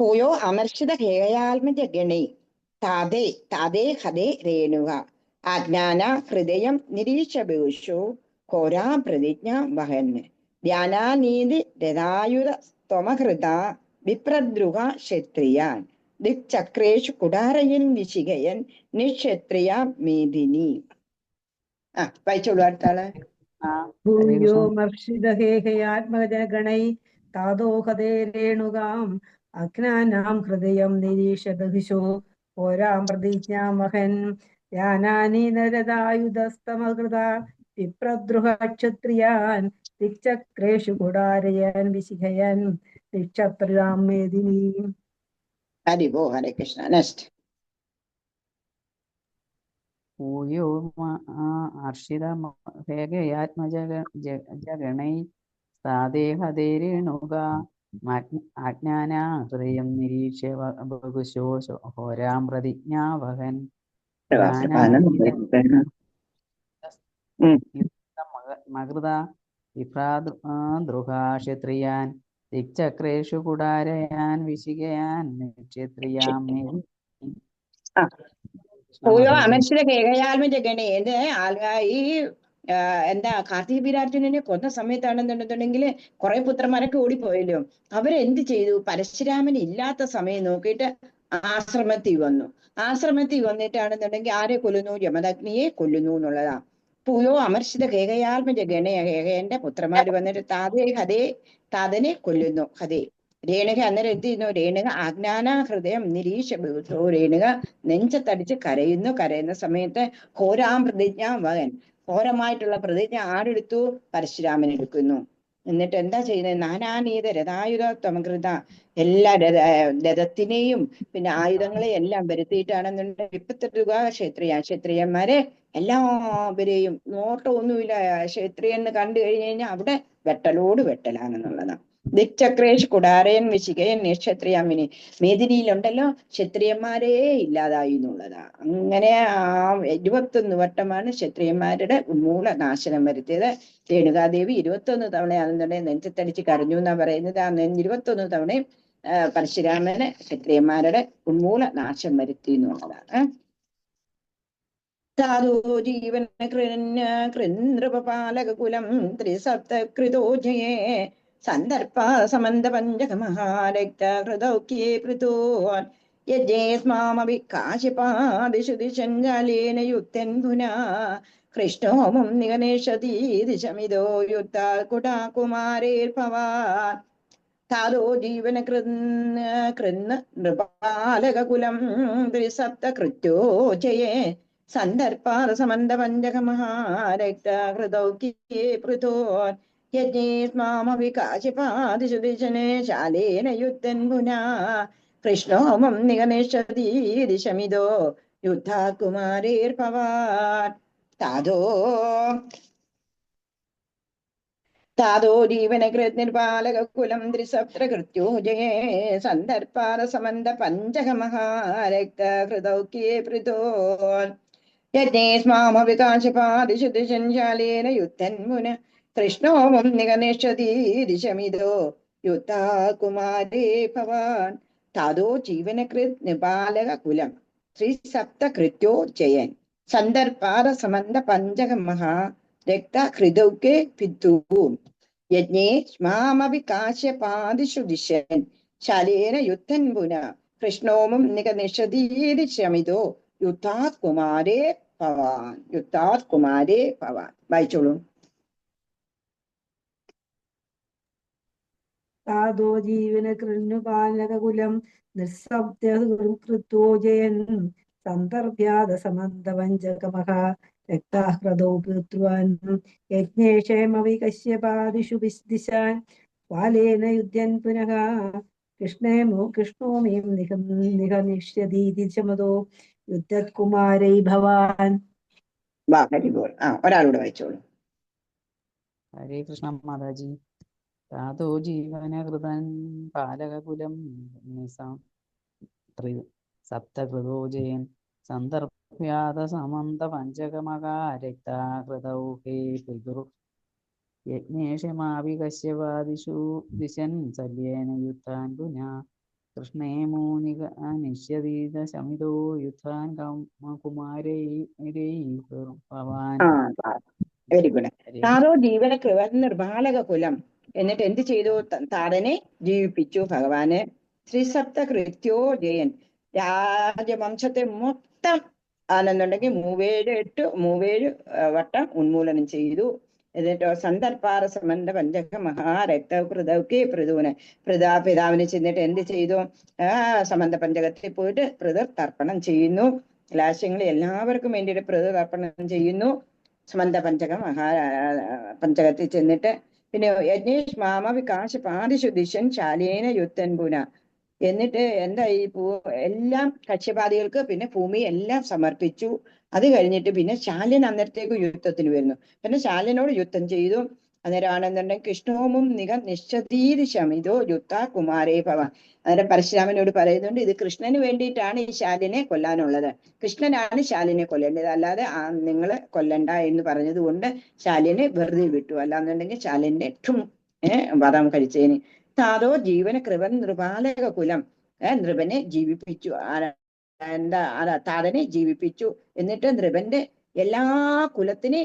ഭൂയോ അമർഷിത ഹേയാത്മജഗണേ താതേ ഹരേ രേണുക അജ്ഞാന ഹൃദയം നിരീക്ഷ ബികുശോ ഘോരാ പ്രതിജ്ഞ വഹൻ ധ്യാനാനീതി രഥായുധ സ്ത്വമഹൃത വിപ്രദ്രുഹ ക്ഷത്രിയാൻ ദിക്ചക്രേഷു കുടാരയൻ വിശികയൻ നിക്ഷത്രിയ മേദിനി. വായിച്ചോളൂ അടുത്താള്. ഭൂയോ മർഷിത ഹേഹയാത്മജഗണൈ താതോ ഹരേ രേണുകാം അജ്ഞാനാം ഹൃദയം നിരീക്ഷ ബഹിഷോ ഘോരാം പ്രതിജ്ഞാമഹൻ ധ്യാനാനി നരദായുധസ്തമകൃത വിപ്രദ്രുഹ ക്ഷത്രിയാൻ ദിക്ചക്രേഷു കുടാരയൻ വിശിഖയൻ ദിക്ഷത്രിയാം മേദിനി. ഹരിവോ. ഹരേ കൃഷ്ണ. നെക്സ്റ്റ്. ഭൂയോ അർഷിത ഹേഗയാത്മജഗണൈ താതേ ഹരേ രേണുക ആജ്ഞാനാ ഹൃദയം നിരീക്ഷ്യ ബഹുശോ ഹോരാം പ്രതിജ്ഞാവഹൻ മകൃത വിഭ്രാതൃഹാ ക്ഷത്രിയാൻ ദിക്ചക്രേഷു കുടാരയാൻ വിശികയാൻ ക്ഷത്രിയാം പൂയോ അമർഷിത കേകയാൽമ ജഗണേ ഈ എന്താ കാർത്തിക വീരാർജുനനെ കൊന്ന സമയത്താണെന്നുണ്ടെന്നുണ്ടെങ്കിൽ കുറെ പുത്രന്മാരൊക്കെ ഓടിപ്പോയല്ലോ. അവരെന്ത് ചെയ്തു? പരശുരാമൻ ഇല്ലാത്ത സമയം നോക്കിയിട്ട് ആശ്രമത്തിൽ വന്നു. ആശ്രമത്തിൽ വന്നിട്ടാണെന്നുണ്ടെങ്കിൽ ആരെ കൊല്ലുന്നു? യമദഗ്നിയെ കൊല്ലുന്നു എന്നുള്ളതാ. പൂയോ അമർഷിത കേകയാൽമ ജഗണേ, കേകയന്റെ പുത്രന്മാര് വന്നിട്ട് താതേ ഹതേ, താതനെ കൊല്ലുന്നു. ഹതേ രേണുക അന്നേരം എന്ത് ചെയ്യുന്നു? രേണുക ആജ്ഞാന ഹൃദയം നിരീക്ഷ ബഹുശോ, രേണുക നെഞ്ചത്തടിച്ച് കരയുന്നു. കരയുന്ന സമയത്ത് ഘോരാം പ്രതിജ്ഞ മകൻ, ഘോരമായിട്ടുള്ള പ്രതിജ്ഞ ആരെടുത്തു? പരശുരാമൻ എടുക്കുന്നു. എന്നിട്ട് എന്താ ചെയ്യുന്നത്? നാനാനീത രഥായുധ ത്വമകൃത, എല്ലാ രഥത്തിനെയും പിന്നെ ആയുധങ്ങളെയും എല്ലാം വരുത്തിയിട്ടാണെന്നുണ്ടെങ്കിൽ 28 ക്ഷത്രിയന്മാരെ എല്ലാവരെയും നോട്ടമൊന്നുമില്ല. ക്ഷത്രിയന്ന് കണ്ടു കഴിഞ്ഞാൽ അവിടെ വെട്ടലോട് വെട്ടലാണെന്നുള്ളതാണ്. ദിക്ചക്രേഷ് കുടാരയൻ വിശികയൻ ക്ഷത്രിയാമിനി, മേദിനിയിലുണ്ടല്ലോ ക്ഷത്രിയന്മാരേ ഇല്ലാതായി എന്നുള്ളതാ. അങ്ങനെ 21 വട്ടമാണ് ക്ഷത്രിയന്മാരുടെ ഉന്മൂല നാശനം വരുത്തിയത്. രേണുകാദേവി 21 തവണയാണെന്നുണ്ടെങ്കിൽ നെഞ്ചത്തടിച്ച് കരഞ്ഞു എന്നാ പറയുന്നത്. ആ 21 തവണയും പരശുരാമന് ക്ഷത്രിയന്മാരുടെ ഉന്മൂല നാശം വരുത്തി എന്നുള്ളതാണ്. താതോ ജീവന കൃന്ദൃപാലകുലം ത്രിസപ്തകൃതോ ജയേ സന്ദർപ്പാ സമന്ത പഞ്ചകമഹാരക്തഹൃദൗക്യേ പൃഥോൻ യജേസ്മാമഭി കാശിപാദിഷു ദിശഞ്ജാലേന യുക്തൻ പുനാ കൃഷ്ണോമും നിഗണേഷതി ദിശമിതോ യുക്ത കുടാകുമാരേർഭവാൻ താതോ ജീവന കൃന്ന് നൃപാലകുലം ത്രിസപ്തകൃത്യോ ജയേ സന്ദർപ്പാദ സമന്ത പഞ്ചകമഹാരക്തഹൃദൗക്യേ പൃഥോൻ യജ്ഞേസ്മാമവികാശിപാദിഷു ദിശനെ ശാലേന യുദ്ധൻ പുനാ കൃഷ്ണോമം നിഗണേഷതി ദിശമിതോ യുദ്ധാകുമാരേർഭവാൻ താതോ ജീവനകൃത് നിർപാലകുലം ത്രിസപ്തകൃത്യോ ജയേ സന്ദർപ്പാദ സമന്ത പഞ്ചകമഹാരക്തഹൃദൗക്യേ പൃഥോൻ യജ്ഞേസ്മാമവികാശിപാദിഷു ദിശഞ്ജാലേന യുദ്ധൻ പുന കൃഷ്ണോമം നിഗണേഷതി ദിശമിതോ യുദ്ധാകുമാരേ ഭവാൻ താതോ ജീവനകൃത് നിപാലക കുലം ത്രിസപ്തകൃത്യോ ജയൻ സന്ദർപ്പാദ സമന്ത പഞ്ചകമഹാ രക്തഹൃദൗക്യേ പൃഥൂൻ യജ്ഞേ സ്മാമവികാശപാദിഷു ദിശൻ ശാലേന യുദ്ധൻ പുന കൃഷ്ണോമം നിഗണേഷതി ദിശമിതോ യുദ്ധാത്കുമാരേ ഭവാൻ. യുദ്ധാത്കുമാരേ ഭവാൻ. വായിച്ചോളൂ. താതോ ജീവന കൃന്നുപാലകുലം നിസ്സബ്ദകൃത്വോ ജയൻ സന്ദർഭ്യാദ സമന്ത പഞ്ചകമഹ രക്താഹൃദൗ പൃഥ്വാൻ യജ്ഞേഷേമവികശ്യപാദിഷു ദിശാൻ വാലേന യുദ്ധൻ പുനഃ കൃഷ്ണോമീം നിഹനിഷ്യതീതി ചമതോ യുദ്ധകുമാരൈ ഭവാൻ. ഹരി ബോൾ. ഒരാളൂടെ വായിച്ചോളൂ. ഹരേ കൃഷ്ണ മാതാജി. താതോ ജീവനകൃതൻ പാലകുലം സപ്തകൃതോ ജയൻ സന്ദർഭ്യാദ സമന്ത പഞ്ചകമകാരക്താഹൃദൗ ഹേ പിതൃ യജ്ഞേഷമാവികശ്യപാദിഷു ദിശൻ ശല്യേന യുദ്ധാൻ പുനാ കൃഷ്ണേമോ നിശ്യതീത ശമിതോ യുദ്ധാൻ കുമാരൈ ഭവാൻ. Very good. താതോ ജീവനകൃത് നിർബാലക കുലം, എന്നിട്ട് എന്ത് ചെയ്തു? താതനെ ജീവിപ്പിച്ചു ഭഗവാന്. ത്രിസപ്തകൃത്യോ ജയൻ, രാജവംശത്തെ മൊത്തം ആണെന്നുണ്ടെങ്കിൽ 37 വട്ടം ഉന്മൂലനം ചെയ്തു. എന്നിട്ടോ സന്ദർപ്പാറ സമന്ത പഞ്ചക മഹാരക്തകൃതൗക്യേ പൃഥൂന്, പിതാവിന് ചെന്നിട്ട് എന്ത് ചെയ്തു? സമന്ത പഞ്ചകത്തിൽ പോയിട്ട് തർപ്പണം ചെയ്യുന്നു. ലാസ്യങ്ങൾ എല്ലാവർക്കും വേണ്ടിയിട്ട് തർപ്പണം ചെയ്യുന്നു. സമന്ത പഞ്ചകത്തിൽ ചെന്നിട്ട് പിന്നെ യജ്ഞേഷ് മാമ വികാശപാദിഷു ദിശൻ ശാലേന യുദ്ധൻ പുന, എന്നിട്ട് എന്തായി? എല്ലാം കക്ഷ്യപാദികൾക്ക് പിന്നെ ഭൂമി എല്ലാം സമർപ്പിച്ചു. അത് കഴിഞ്ഞിട്ട് പിന്നെ ശാല്യൻ അന്നേരത്തേക്ക് യുദ്ധത്തിന് വരുന്നു. പിന്നെ ശാല്യനോട് യുദ്ധം ചെയ്തു. അന്നേരമാണെന്നുണ്ടെങ്കിൽ കൃഷ്ണോമും നിക നിശ്ചതീതി ശമിതോ യുദ്ധ കുമാരേ ഭവ. അന്നേരം പരശുരാമനോട് പറയുന്നുണ്ട്, ഇത് കൃഷ്ണന് വേണ്ടിയിട്ടാണ് ഈ ശാലിനെ കൊല്ലാനുള്ളത്. കൃഷ്ണനാണ് ശാലിനെ കൊല്ലേണ്ടത്, അല്ലാതെ നിങ്ങൾ കൊല്ലണ്ട എന്ന് പറഞ്ഞത് കൊണ്ട് ശാലിനെ വെറുതെ വിട്ടു. അല്ലാന്നുണ്ടെങ്കിൽ ശാലിന്റെ വധം കഴിച്ചേന്. താതോ ജീവന കൃപൻ നൃപാലക കുലം, നൃപനെ ജീവിപ്പിച്ചു. താതനെ ജീവിപ്പിച്ചു. എന്നിട്ട് നൃപന്റെ എല്ലാ കുലത്തിനെ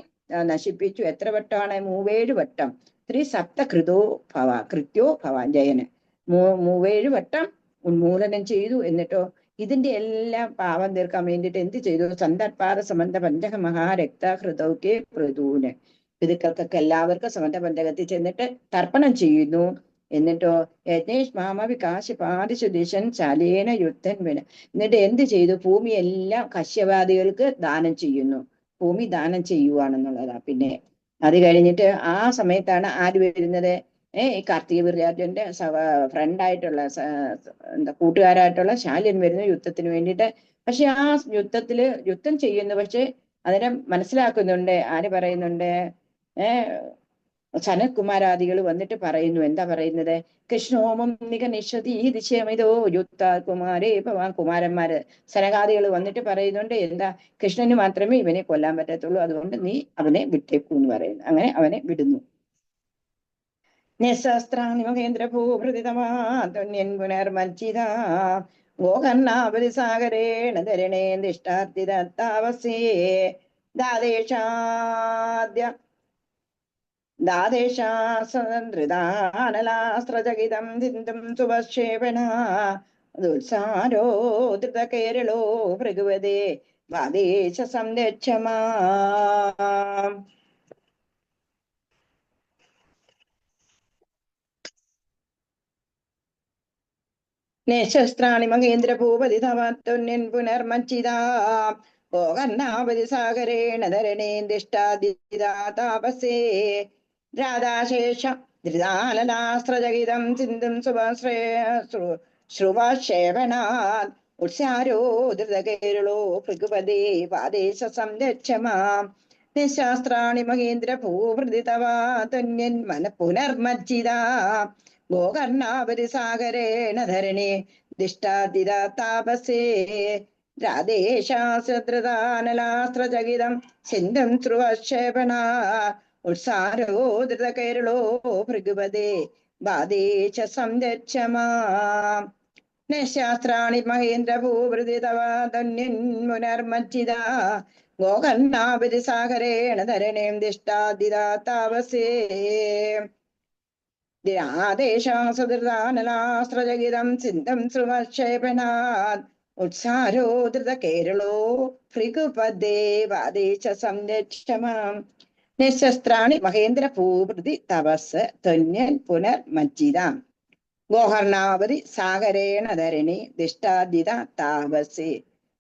നശിപ്പിച്ചു. എത്ര വട്ടമാണ്? 37 വട്ടം. ത്രിസപ്തകൃതോ ഭവ കൃത്യോ ഭവാൻ ജയന് 37 വട്ടം ഉന്മൂലനം ചെയ്തു. എന്നിട്ടോ ഇതിന്റെ എല്ലാം പാപം തീർക്കാൻ വേണ്ടിയിട്ട് എന്ത് ചെയ്തു? സന്ദർപ്പാദ സമന്ത പഞ്ചക മഹാരക്ത ഹൃദൗക്കെ പ്രതൂന്. പിതുക്കൾക്കൊക്കെ എല്ലാവർക്കും സമന്ത പഞ്ചകത്തിൽ ചെന്നിട്ട് തർപ്പണം ചെയ്യുന്നു. എന്നിട്ടോ യജ്ഞേഷ് മാമവി കാശി പാതിശുദിശൻ ശാലേന യുദ്ധൻ വിന. എന്നിട്ട് എന്ത് ചെയ്തു? ഭൂമിയെല്ലാം കശ്യവാദികൾക്ക് ദാനം ചെയ്യുന്നു. ഭൂമി ദാനം ചെയ്യുവാണെന്നുള്ളതാ. പിന്നെ അത് കഴിഞ്ഞിട്ട് ആ സമയത്താണ് ആര് വരുന്നത്? ഈ കാർത്തിക വീരരാജന്റെ ഫ്രണ്ടായിട്ടുള്ള കൂട്ടുകാരായിട്ടുള്ള ശാല്യൻ വരുന്നു യുദ്ധത്തിന് വേണ്ടിയിട്ട്. പക്ഷെ ആ യുദ്ധം ചെയ്യുന്നു. പക്ഷെ അതിനെ മനസ്സിലാക്കുന്നുണ്ട്. ആര് പറയുന്നുണ്ട്? സനത്കുമാരാദികൾ വന്നിട്ട് പറയുന്നു. എന്താ പറയുന്നത്? കൃഷ്ണോമം നിക നിശ്വതി ഈ ദിശയമിതോ യുദ്ധ കുമാരേ ഭവാൻ. കുമാരന്മാര് സനകാദികൾ വന്നിട്ട് പറയുന്നുണ്ട്, എന്താ കൃഷ്ണന് മാത്രമേ ഇവനെ കൊല്ലാൻ പറ്റത്തുള്ളൂ, അതുകൊണ്ട് നീ അവനെ വിട്ടേക്കൂ എന്ന് പറയുന്നു. അങ്ങനെ അവനെ വിടുന്നു. നിശസ്ത്രാണി മഹേന്ദ്ര ഭൂഭൃതിതമാന്യൻ പുനർമർജിത ഗോകർണാപരി സാഗരേണ ധരണേ ദിഷ്ടാർത്തിദത്താവസേ ദാദേശാസൃതാനലാസ്ത്രചകിതം സിന്ധും സുഭക്ഷേപണ ദുത്സാരോ ധൃത കേരളോ ഭൃഗവതേ വാദേശ സംരക്ഷമാ. നിശസ്ത്രാണി മഹേന്ദ്ര ഭൂപതി തവത്തുന്യൻ പുനർമച്ചിതാ ഗോകർണാപതി സാഗരേണ ധരണേ ദിഷ്ടാദിതാതാപസേ രാധാശേഷ ധൃതാനലാസ്ത്രചകിതം സിന്ധും ശ്രുവക്ഷേപണാത് ഉത്സാരോ ധൃതകേരളോ ഭൃഗുപദേ വാദേശ സംരക്ഷമാം. നിശാസ്ത്രാണി മഹേന്ദ്ര ഭൂഭൃതി തവാതുന്യൻ മന പുനർമജ്ജിതാ ഗോകർണാപരി സാഗരേണ ധരണേ ദിഷ്ടാദിതാതാപസേ രാധേശാസ്ത്രദാനലാസ്ത്രചകിതം സിന്ധും ശ്രുവക്ഷേപണ ഉത്സാരോ ധൃതകേരളോ ഭൃഗുപദേ വാദേശ സംരക്ഷമാം. നിശാസ്ത്രാണി മഹേന്ദ്ര ഭൂഭൃതി തവാതുന്യൻ പുനർമജ്ജിതാ ഗോകർണാപരി സാഗരേണ ധരണേ ദിഷ്ടാദിതാതാപസേ രാധേശാസ്ത്രദാനലാസ്ത്രചകിതം സിന്ധും ശ്രുവക്ഷേപണാത് ഉത്സാരോ ധൃത കേരളോ ഭൃഗുപദേ വാദേശ സംരക്ഷമാം. നിശസ്ത്രാണി മഹേന്ദ്ര ഭൂഭൃതി തപസ് ധന്യൻ പുനർമജ്ജിതാം ഗോകർണാപതി സാഗരേണ ധരണി ദിഷ്ടാദിത താപസേ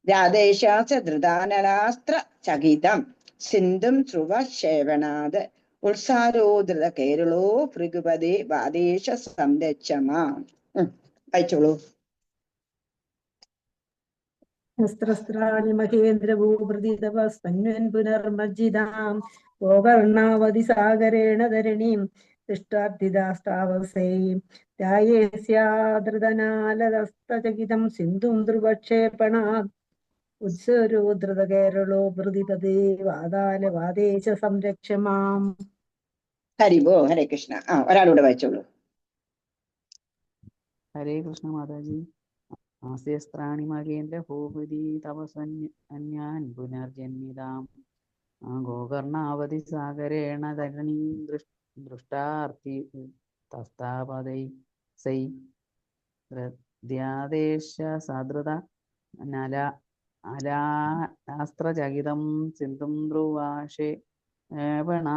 രാധേശാസ്ത്രദാനലാസ്ത്ര ചകിതം സിന്ധും ശ്രുവക്ഷേപണാത് ഉത്സാരോധൃത കേരളോ ഭൃഗുപദേ വാദേശ സംരക്ഷമാം. വായിച്ചോളൂ. ശസ്ത്രസ്ത്രാണി മഹേന്ദ്ര ഭൂഭൃതി തപസ്തന്വൻ പുനർമജ്ജിതാം ഗോകർണാവതി സാഗരേണ ധരണീം ദൃഷ്ടാർത്ഥിതാസ്താവസേ ധ്യായേസ്യാദൃതനാലസ്തചകിതം സിന്ധും ധ്രുവക്ഷേപണാത് ഉത്സരോ ധൃത കേരളോ ഭൃതിപദേ വാദേശ സംരക്ഷമാം. ഹരിബോ ഹരേ കൃഷ്ണ. ഒരാളൂടെ വായിച്ചോളൂ. ഹരേ കൃഷ്ണ മാതാജി. ആസ്യസ്ത്രാണി മകേന്ദ്ര ഭൂപതി തപസന്യാൻ പുനർജന്മിതാം ഗോകർണാവതി സാഗരേണ ധരണീം ദൃഷ്ടാർത്ഥി തസ്താപദൈ സൈ ദ്യാദേശ സദൃത അലാസ്ത്രചകിതം സിന്ധും ധ്രുവാക്ഷേപണ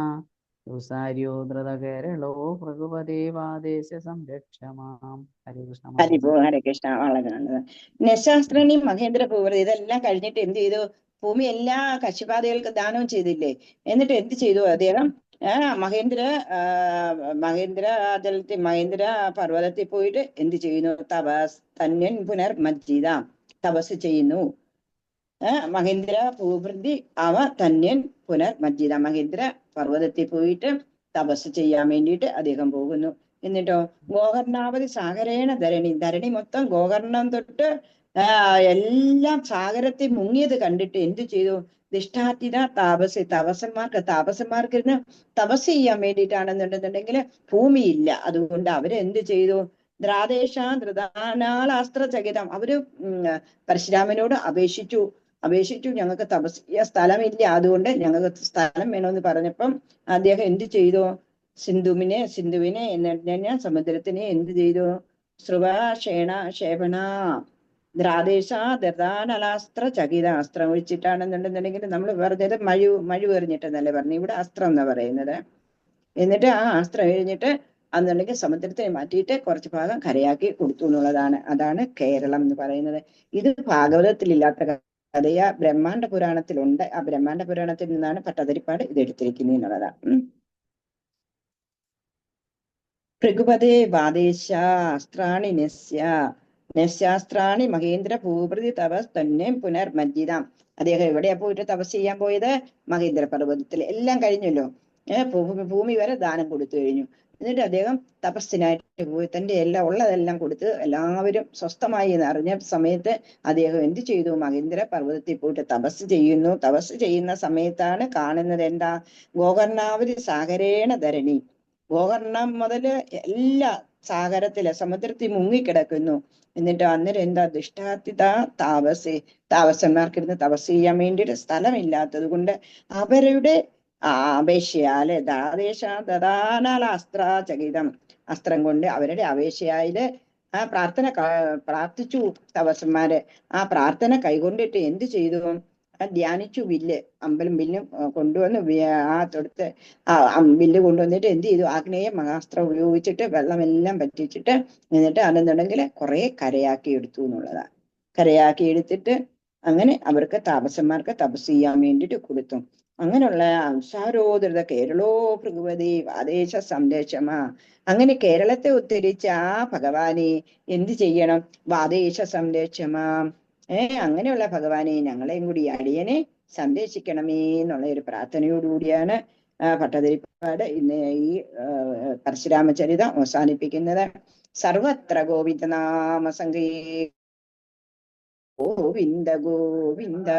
ഉസാര്യോ ധൃത കേരളോ ഭൃഗുപദേ വാദേശ സംരക്ഷമാം. ഹരേ കൃഷ്ണ. ഹരിബോ ഹരേ കൃഷ്ണ. വളരെ നല്ലത്. നിശാസ്ത്രണി മഹേന്ദ്ര ഭൂപതി ഇതെല്ലാം കഴിഞ്ഞിട്ട് എന്ത് ചെയ്തു? ഭൂമി എല്ലാ കശിപാദികൾക്ക് ദാനവും ചെയ്തില്ലേ? എന്നിട്ട് എന്ത് ചെയ്തു അദ്ദേഹം? മഹേന്ദ്ര പർവ്വതത്തിൽ പോയിട്ട് എന്ത് ചെയ്യുന്നു? തന്യൻ പുനർമജ്ജിത തപസ് ചെയ്യുന്നു. മഹേന്ദ്ര ഭൂഭൃതി അവ തന്യൻ പുനർമജ്ജിത. മഹേന്ദ്ര പർവ്വതത്തിൽ പോയിട്ട് തപസ് ചെയ്യാൻ വേണ്ടിയിട്ട് അദ്ദേഹം പോകുന്നു. എന്നിട്ടോ ഗോകർണാവധി സാഗരേണ ധരണി, ധരണി മൊത്തം ഗോകർണം തൊട്ട് എല്ലാം സാഗരത്തിൽ മുങ്ങിയത് കണ്ടിട്ട് എന്തു ചെയ്തു? ദിഷ്ടാതിഥ താപസി, താപസന്മാർക്ക് തപസ് ചെയ്യാൻ വേണ്ടിയിട്ടാണെന്നുണ്ടെന്നുണ്ടെങ്കിൽ ഭൂമിയില്ല. അതുകൊണ്ട് അവരെന്ത് ചെയ്തു? ദ്രാദേശ ധൃതാനാളാസ്ത്രചകിതം, അവര് പരശുരാമനോട് അപേക്ഷിച്ചു ഞങ്ങൾക്ക് തപസ് ചെയ്യാൻ സ്ഥലമില്ല, അതുകൊണ്ട് ഞങ്ങൾക്ക് സ്ഥലം വേണമെന്ന് പറഞ്ഞപ്പം അദ്ദേഹം എന്ത് ചെയ്തു? സിന്ധുവിനെ എന്ന് സമുദ്രത്തിനെ എന്ത് ചെയ്തു? ക്ഷേപണ ദ്രാദേശ ധൃതാനലാസ്ത്ര ചകിത, അസ്ത്രം ഒഴിച്ചിട്ടാണെന്നുണ്ടെന്നുണ്ടെങ്കിൽ നമ്മൾ പറഞ്ഞത് മഴു എറിഞ്ഞിട്ടെന്നല്ലേ പറഞ്ഞു, ഇവിടെ അസ്ത്രം എന്നാ പറയുന്നത്. എന്നിട്ട് ആ അസ്ത്രം എറിഞ്ഞിട്ട് അന്നുണ്ടെങ്കിൽ സമുദ്രത്തെ മാറ്റിയിട്ട് കുറച്ച് ഭാഗം കരയാക്കി കൊടുത്തു എന്നുള്ളതാണ്. അതാണ് കേരളം എന്ന് പറയുന്നത്. ഇത് ഭാഗവതത്തിലില്ലാത്ത കഥയാ ബ്രഹ്മാണ്ഡ പുരാണത്തിലുണ്ട്. ആ ബ്രഹ്മാണ്ഡ പുരാണത്തിൽ നിന്നാണ് പട്ടതിരിപ്പാട് ഇത് എടുത്തിരിക്കുന്നത് എന്നുള്ളതാണ്. ഭൃഗുപതേ വാദേശാസ്ത്രാണി നശ്യാസ്ത്രാണി മഹേന്ദ്ര ഭൂപ്രതി തപസ് തന്നെ പുനർമജ്ജിതാം. അദ്ദേഹം എവിടെയാ പോയിട്ട് തപസ് ചെയ്യാൻ പോയത്? മഹേന്ദ്ര പർവ്വതത്തിൽ. എല്ലാം കഴിഞ്ഞല്ലോ, ഭൂമി വരെ ദാനം കൊടുത്തു കഴിഞ്ഞു. എന്നിട്ട് അദ്ദേഹം തപസ്സിനായിട്ട് പോയി തന്റെ ഉള്ളതെല്ലാം കൊടുത്ത് എല്ലാവരും സ്വസ്ഥമായി എന്ന് അറിഞ്ഞ സമയത്ത് അദ്ദേഹം എന്ത് ചെയ്തു? മഹേന്ദ്ര പർവ്വതത്തിൽ പോയിട്ട് തപസ് ചെയ്യുന്നു. തപസ് ചെയ്യുന്ന സമയത്താണ് കാണുന്നത് എന്താ? ഗോകർണാവധി സാഗരേണ ധരണി, ഗോകർണം മുതല് എല്ലാ സാഗരത്തില് സമുദ്രത്തിൽ മുങ്ങിക്കിടക്കുന്നു. എന്നിട്ട് അന്നേരം എന്താ? ദിഷ്ടാതിഥ താപസന്മാർക്കിരുന്ന് തപസ് ചെയ്യാൻ വേണ്ടിയിട്ട് സ്ഥലമില്ലാത്തത് കൊണ്ട് അവരുടെ അപേക്ഷയാല് അസ്ത്രചകിതം, അസ്ത്രം കൊണ്ട് അവരുടെ അപേക്ഷയാല് ആ പ്രാർത്ഥിച്ചു തപസ്സന്മാര്. ആ പ്രാർത്ഥന കൈകൊണ്ടിട്ട് എന്ത് ചെയ്തു? ധ്യാനിച്ചു. വില്ലും കൊണ്ടുവന്ന് തൊടുത്ത് വില്ല് കൊണ്ടുവന്നിട്ട് എന്ത് ചെയ്തു? ആഗ്നേയ മഹാസ്ത്രം ഉപയോഗിച്ചിട്ട് വെള്ളമെല്ലാം പറ്റിച്ചിട്ട് എന്നിട്ട് അതെന്നുണ്ടെങ്കിൽ കുറെ കരയാക്കി എടുത്തു എന്നുള്ളതാണ്. കരയാക്കി എടുത്തിട്ട് അങ്ങനെ അവർക്ക് താപസന്മാർക്ക് തപസ് ചെയ്യാൻ വേണ്ടിയിട്ട് കൊടുത്തു. അങ്ങനെയുള്ള അംശാരോധൃത കേരളോ ഭൃഗവതി വാദേശ സംദേശമാ. അങ്ങനെ കേരളത്തെ ഉദ്ധരിച്ച ആ ഭഗവാനെ എന്ത് ചെയ്യണം? വാദേശ സംരക്ഷമാ. അങ്ങനെയുള്ള ഭഗവാനെ ഞങ്ങളെയും കൂടി അടിയനെ സംരക്ഷിക്കണമേ എന്നുള്ള ഒരു പ്രാർത്ഥനയോടുകൂടിയാണ് ഭട്ടതിരിപ്പാട് ഇന്ന് ഈ പരശുരാമചരിതം അവസാനിപ്പിക്കുന്നത്. സർവത്ര ഗോവിന്ദനാമ സങ്കീർത്തനം ഗോവിന്ദ ഗോവിന്ദ.